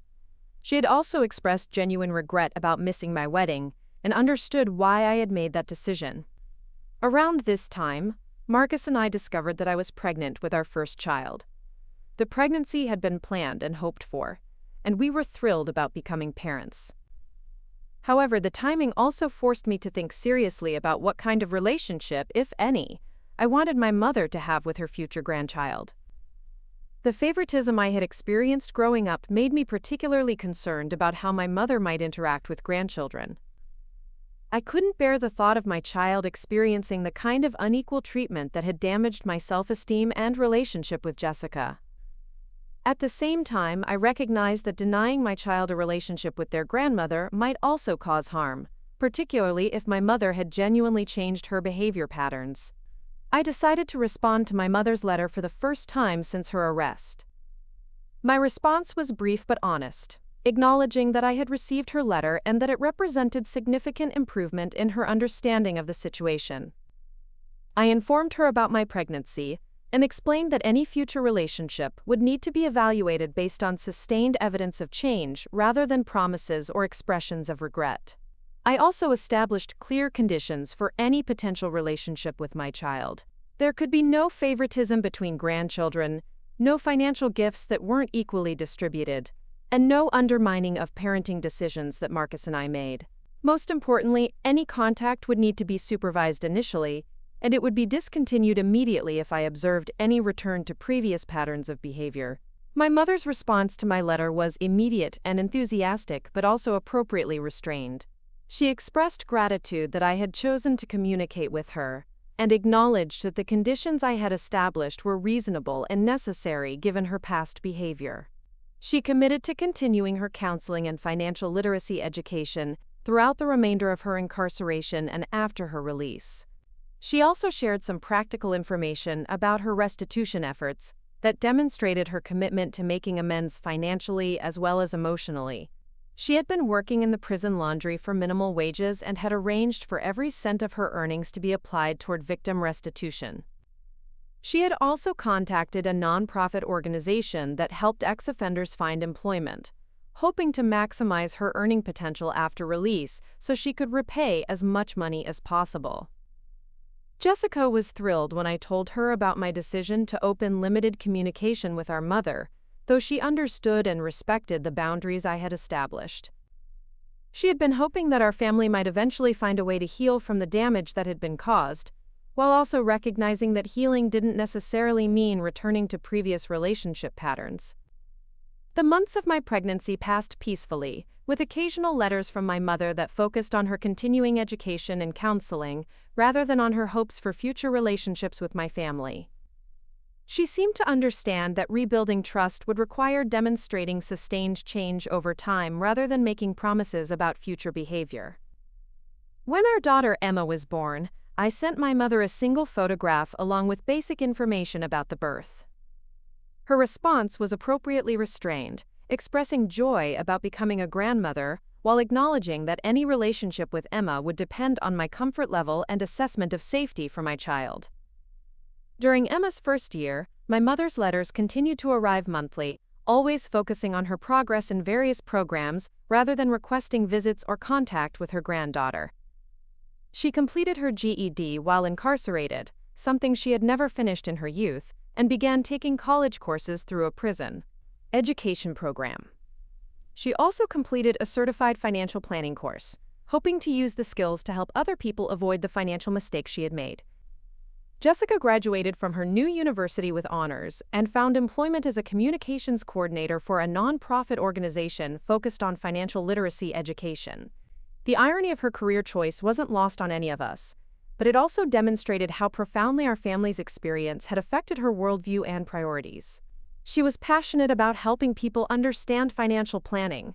She had also expressed genuine regret about missing my wedding and understood why I had made that decision. Around this time, Marcus and I discovered that I was pregnant with our first child. The pregnancy had been planned and hoped for, and we were thrilled about becoming parents. However, the timing also forced me to think seriously about what kind of relationship, if any, I wanted my mother to have with her future grandchild. The favoritism I had experienced growing up made me particularly concerned about how my mother might interact with grandchildren. I couldn't bear the thought of my child experiencing the kind of unequal treatment that had damaged my self-esteem and relationship with Jessica. At the same time, I recognized that denying my child a relationship with their grandmother might also cause harm, particularly if my mother had genuinely changed her behavior patterns. I decided to respond to my mother's letter for the first time since her arrest. My response was brief but honest, acknowledging that I had received her letter and that it represented significant improvement in her understanding of the situation. I informed her about my pregnancy and explained that any future relationship would need to be evaluated based on sustained evidence of change rather than promises or expressions of regret. I also established clear conditions for any potential relationship with my child. There could be no favoritism between grandchildren, no financial gifts that weren't equally distributed, and no undermining of parenting decisions that Marcus and I made. Most importantly, any contact would need to be supervised initially, and it would be discontinued immediately if I observed any return to previous patterns of behavior. My mother's response to my letter was immediate and enthusiastic, but also appropriately restrained. She expressed gratitude that I had chosen to communicate with her, and acknowledged that the conditions I had established were reasonable and necessary given her past behavior. She committed to continuing her counseling and financial literacy education throughout the remainder of her incarceration and after her release. She also shared some practical information about her restitution efforts that demonstrated her commitment to making amends financially as well as emotionally. She had been working in the prison laundry for minimal wages and had arranged for every cent of her earnings to be applied toward victim restitution. She had also contacted a nonprofit organization that helped ex-offenders find employment, hoping to maximize her earning potential after release so she could repay as much money as possible. Jessica was thrilled when I told her about my decision to open limited communication with our mother, though she understood and respected the boundaries I had established. She had been hoping that our family might eventually find a way to heal from the damage that had been caused, while also recognizing that healing didn't necessarily mean returning to previous relationship patterns. The months of my pregnancy passed peacefully, with occasional letters from my mother that focused on her continuing education and counseling, rather than on her hopes for future relationships with my family. She seemed to understand that rebuilding trust would require demonstrating sustained change over time rather than making promises about future behavior. When our daughter Emma was born, I sent my mother a single photograph along with basic information about the birth. Her response was appropriately restrained, expressing joy about becoming a grandmother while acknowledging that any relationship with Emma would depend on my comfort level and assessment of safety for my child. During Emma's first year, my mother's letters continued to arrive monthly, always focusing on her progress in various programs rather than requesting visits or contact with her granddaughter. She completed her GED while incarcerated, something she had never finished in her youth, and began taking college courses through a prison education program. She also completed a certified financial planning course, hoping to use the skills to help other people avoid the financial mistakes she had made. Jessica graduated from her new university with honors and found employment as a communications coordinator for a nonprofit organization focused on financial literacy education. The irony of her career choice wasn't lost on any of us, but it also demonstrated how profoundly our family's experience had affected her worldview and priorities. She was passionate about helping people understand financial planning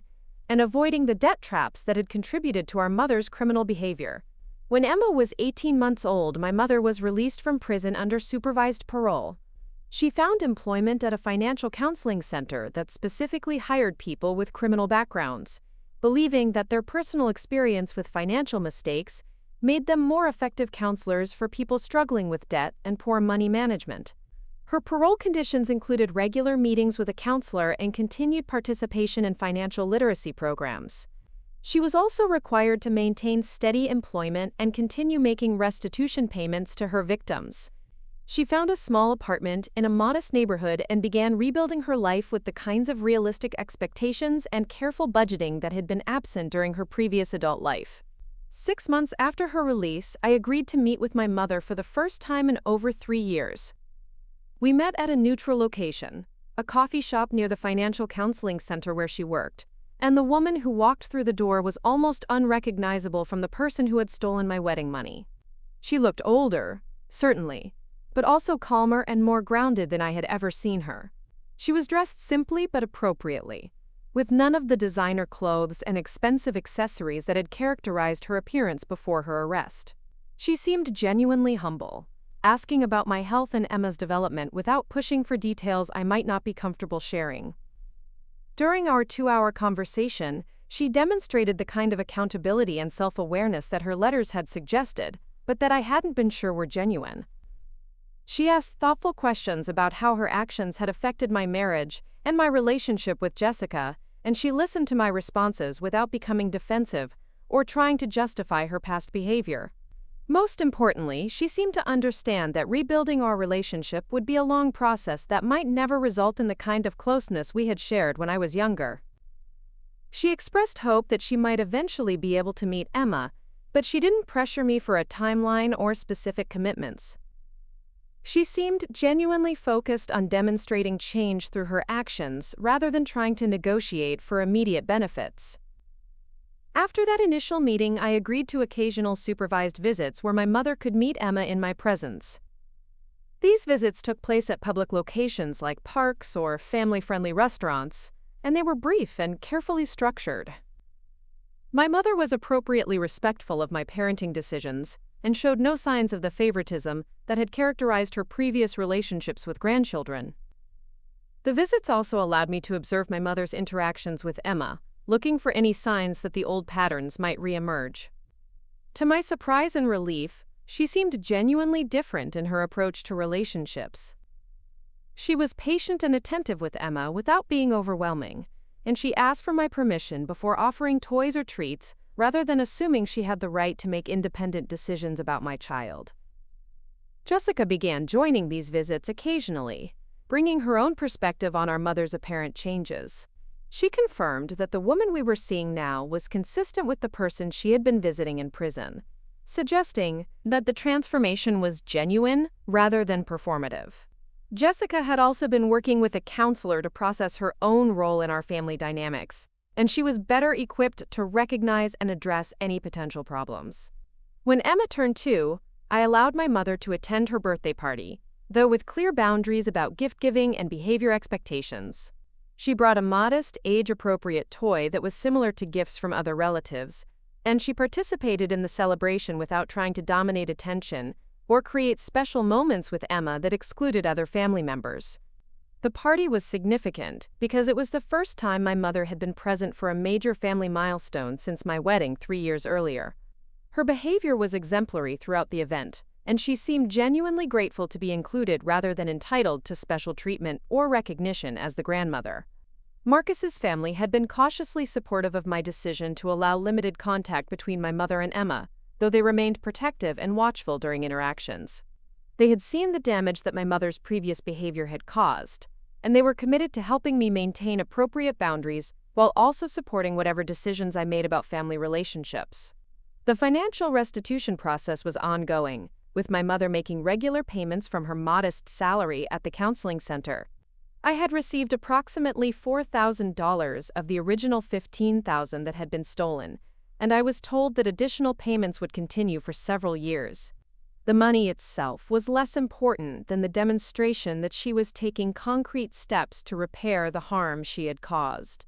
and avoiding the debt traps that had contributed to our mother's criminal behavior. When Emma was 18 months old, my mother was released from prison under supervised parole. She found employment at a financial counseling center that specifically hired people with criminal backgrounds, believing that their personal experience with financial mistakes made them more effective counselors for people struggling with debt and poor money management. Her parole conditions included regular meetings with a counselor and continued participation in financial literacy programs. She was also required to maintain steady employment and continue making restitution payments to her victims. She found a small apartment in a modest neighborhood and began rebuilding her life with the kinds of realistic expectations and careful budgeting that had been absent during her previous adult life. 6 months after her release, I agreed to meet with my mother for the first time in over 3 years. We met at a neutral location, a coffee shop near the financial counseling center where she worked, and the woman who walked through the door was almost unrecognizable from the person who had stolen my wedding money. She looked older, certainly, but also calmer and more grounded than I had ever seen her. She was dressed simply but appropriately, with none of the designer clothes and expensive accessories that had characterized her appearance before her arrest. She seemed genuinely humble, asking about my health and Emma's development without pushing for details I might not be comfortable sharing. During our 2-hour conversation, she demonstrated the kind of accountability and self-awareness that her letters had suggested, but that I hadn't been sure were genuine. She asked thoughtful questions about how her actions had affected my marriage and my relationship with Jessica, and she listened to my responses without becoming defensive or trying to justify her past behavior. Most importantly, she seemed to understand that rebuilding our relationship would be a long process that might never result in the kind of closeness we had shared when I was younger. She expressed hope that she might eventually be able to meet Emma, but she didn't pressure me for a timeline or specific commitments. She seemed genuinely focused on demonstrating change through her actions rather than trying to negotiate for immediate benefits. After that initial meeting, I agreed to occasional supervised visits where my mother could meet Emma in my presence. These visits took place at public locations like parks or family-friendly restaurants, and they were brief and carefully structured. My mother was appropriately respectful of my parenting decisions and showed no signs of the favoritism that had characterized her previous relationships with grandchildren. The visits also allowed me to observe my mother's interactions with Emma, looking for any signs that the old patterns might re-emerge. To my surprise and relief, she seemed genuinely different in her approach to relationships. She was patient and attentive with Emma without being overwhelming, and she asked for my permission before offering toys or treats rather than assuming she had the right to make independent decisions about my child. Jessica began joining these visits occasionally, bringing her own perspective on our mother's apparent changes. She confirmed that the woman we were seeing now was consistent with the person she had been visiting in prison, suggesting that the transformation was genuine rather than performative. Jessica had also been working with a counselor to process her own role in our family dynamics, and she was better equipped to recognize and address any potential problems. When Emma turned 2, I allowed my mother to attend her birthday party, though with clear boundaries about gift-giving and behavior expectations. She brought a modest, age-appropriate toy that was similar to gifts from other relatives, and she participated in the celebration without trying to dominate attention or create special moments with Emma that excluded other family members. The party was significant because it was the first time my mother had been present for a major family milestone since my wedding 3 years earlier. Her behavior was exemplary throughout the event, and she seemed genuinely grateful to be included rather than entitled to special treatment or recognition as the grandmother. Marcus's family had been cautiously supportive of my decision to allow limited contact between my mother and Emma, though they remained protective and watchful during interactions. They had seen the damage that my mother's previous behavior had caused, and they were committed to helping me maintain appropriate boundaries while also supporting whatever decisions I made about family relationships. The financial restitution process was ongoing, with my mother making regular payments from her modest salary at the counseling center. I had received approximately $4,000 of the original $15,000 that had been stolen, and I was told that additional payments would continue for several years. The money itself was less important than the demonstration that she was taking concrete steps to repair the harm she had caused.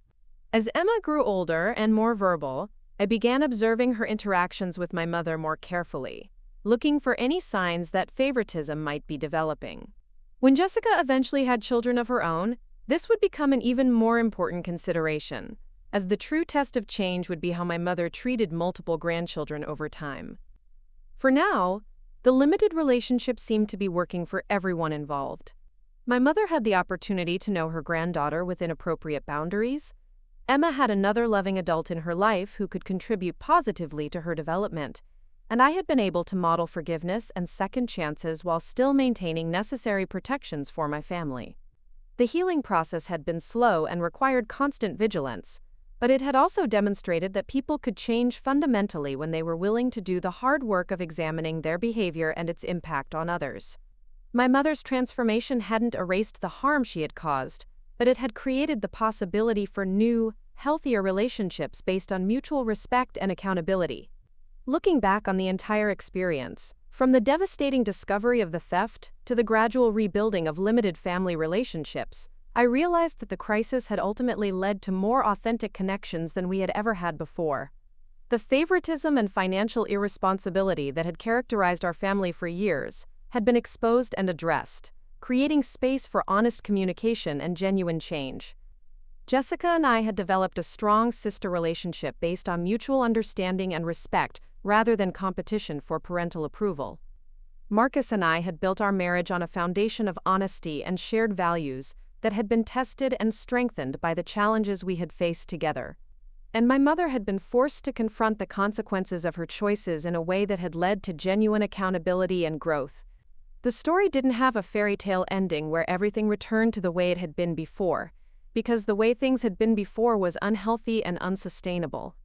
As Emma grew older and more verbal, I began observing her interactions with my mother more carefully, looking for any signs that favoritism might be developing. When Jessica eventually had children of her own, this would become an even more important consideration, as the true test of change would be how my mother treated multiple grandchildren over time. For now, the limited relationship seemed to be working for everyone involved. My mother had the opportunity to know her granddaughter within appropriate boundaries. Emma had another loving adult in her life who could contribute positively to her development, and I had been able to model forgiveness and second chances while still maintaining necessary protections for my family. The healing process had been slow and required constant vigilance, but it had also demonstrated that people could change fundamentally when they were willing to do the hard work of examining their behavior and its impact on others. My mother's transformation hadn't erased the harm she had caused, but it had created the possibility for new, healthier relationships based on mutual respect and accountability. Looking back on the entire experience, from the devastating discovery of the theft to the gradual rebuilding of limited family relationships, I realized that the crisis had ultimately led to more authentic connections than we had ever had before. The favoritism and financial irresponsibility that had characterized our family for years had been exposed and addressed, creating space for honest communication and genuine change. Jessica and I had developed a strong sister relationship based on mutual understanding and respect rather than competition for parental approval. Marcus and I had built our marriage on a foundation of honesty and shared values that had been tested and strengthened by the challenges we had faced together. And my mother had been forced to confront the consequences of her choices in a way that had led to genuine accountability and growth. The story didn't have a fairy tale ending where everything returned to the way it had been before, because the way things had been before was unhealthy and unsustainable.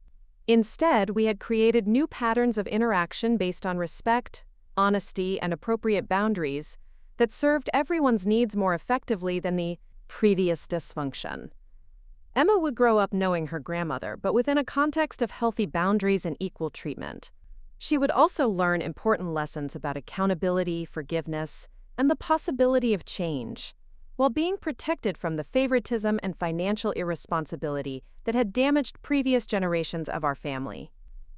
Instead, we had created new patterns of interaction based on respect, honesty, and appropriate boundaries that served everyone's needs more effectively than the previous dysfunction. Emma would grow up knowing her grandmother, but within a context of healthy boundaries and equal treatment. She would also learn important lessons about accountability, forgiveness, and the possibility of change, while being protected from the favoritism and financial irresponsibility that had damaged previous generations of our family.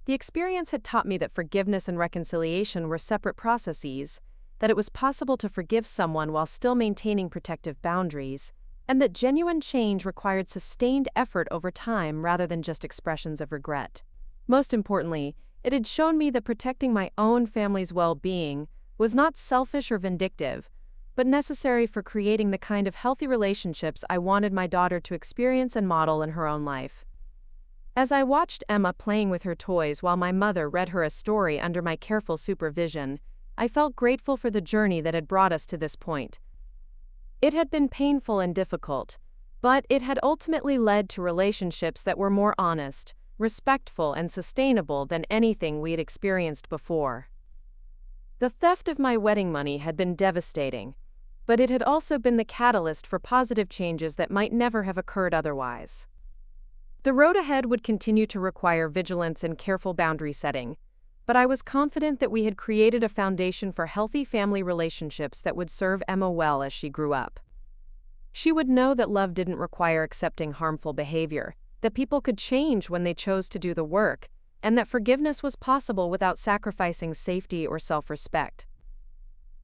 The experience had taught me that forgiveness and reconciliation were separate processes, that it was possible to forgive someone while still maintaining protective boundaries, and that genuine change required sustained effort over time rather than just expressions of regret. Most importantly, it had shown me that protecting my own family's well-being was not selfish or vindictive, but necessary for creating the kind of healthy relationships I wanted my daughter to experience and model in her own life. As I watched Emma playing with her toys while my mother read her a story under my careful supervision, I felt grateful for the journey that had brought us to this point. It had been painful and difficult, but it had ultimately led to relationships that were more honest, respectful, and sustainable than anything we had experienced before. The theft of my wedding money had been devastating, but it had also been the catalyst for positive changes that might never have occurred otherwise. The road ahead would continue to require vigilance and careful boundary setting, but I was confident that we had created a foundation for healthy family relationships that would serve Emma well as she grew up. She would know that love didn't require accepting harmful behavior, that people could change when they chose to do the work, and that forgiveness was possible without sacrificing safety or self-respect.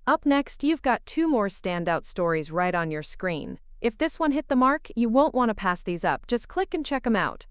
Up next, you've got 2 more standout stories right on your screen. If this one hit the mark, you won't want to pass these up. Just click and check them out.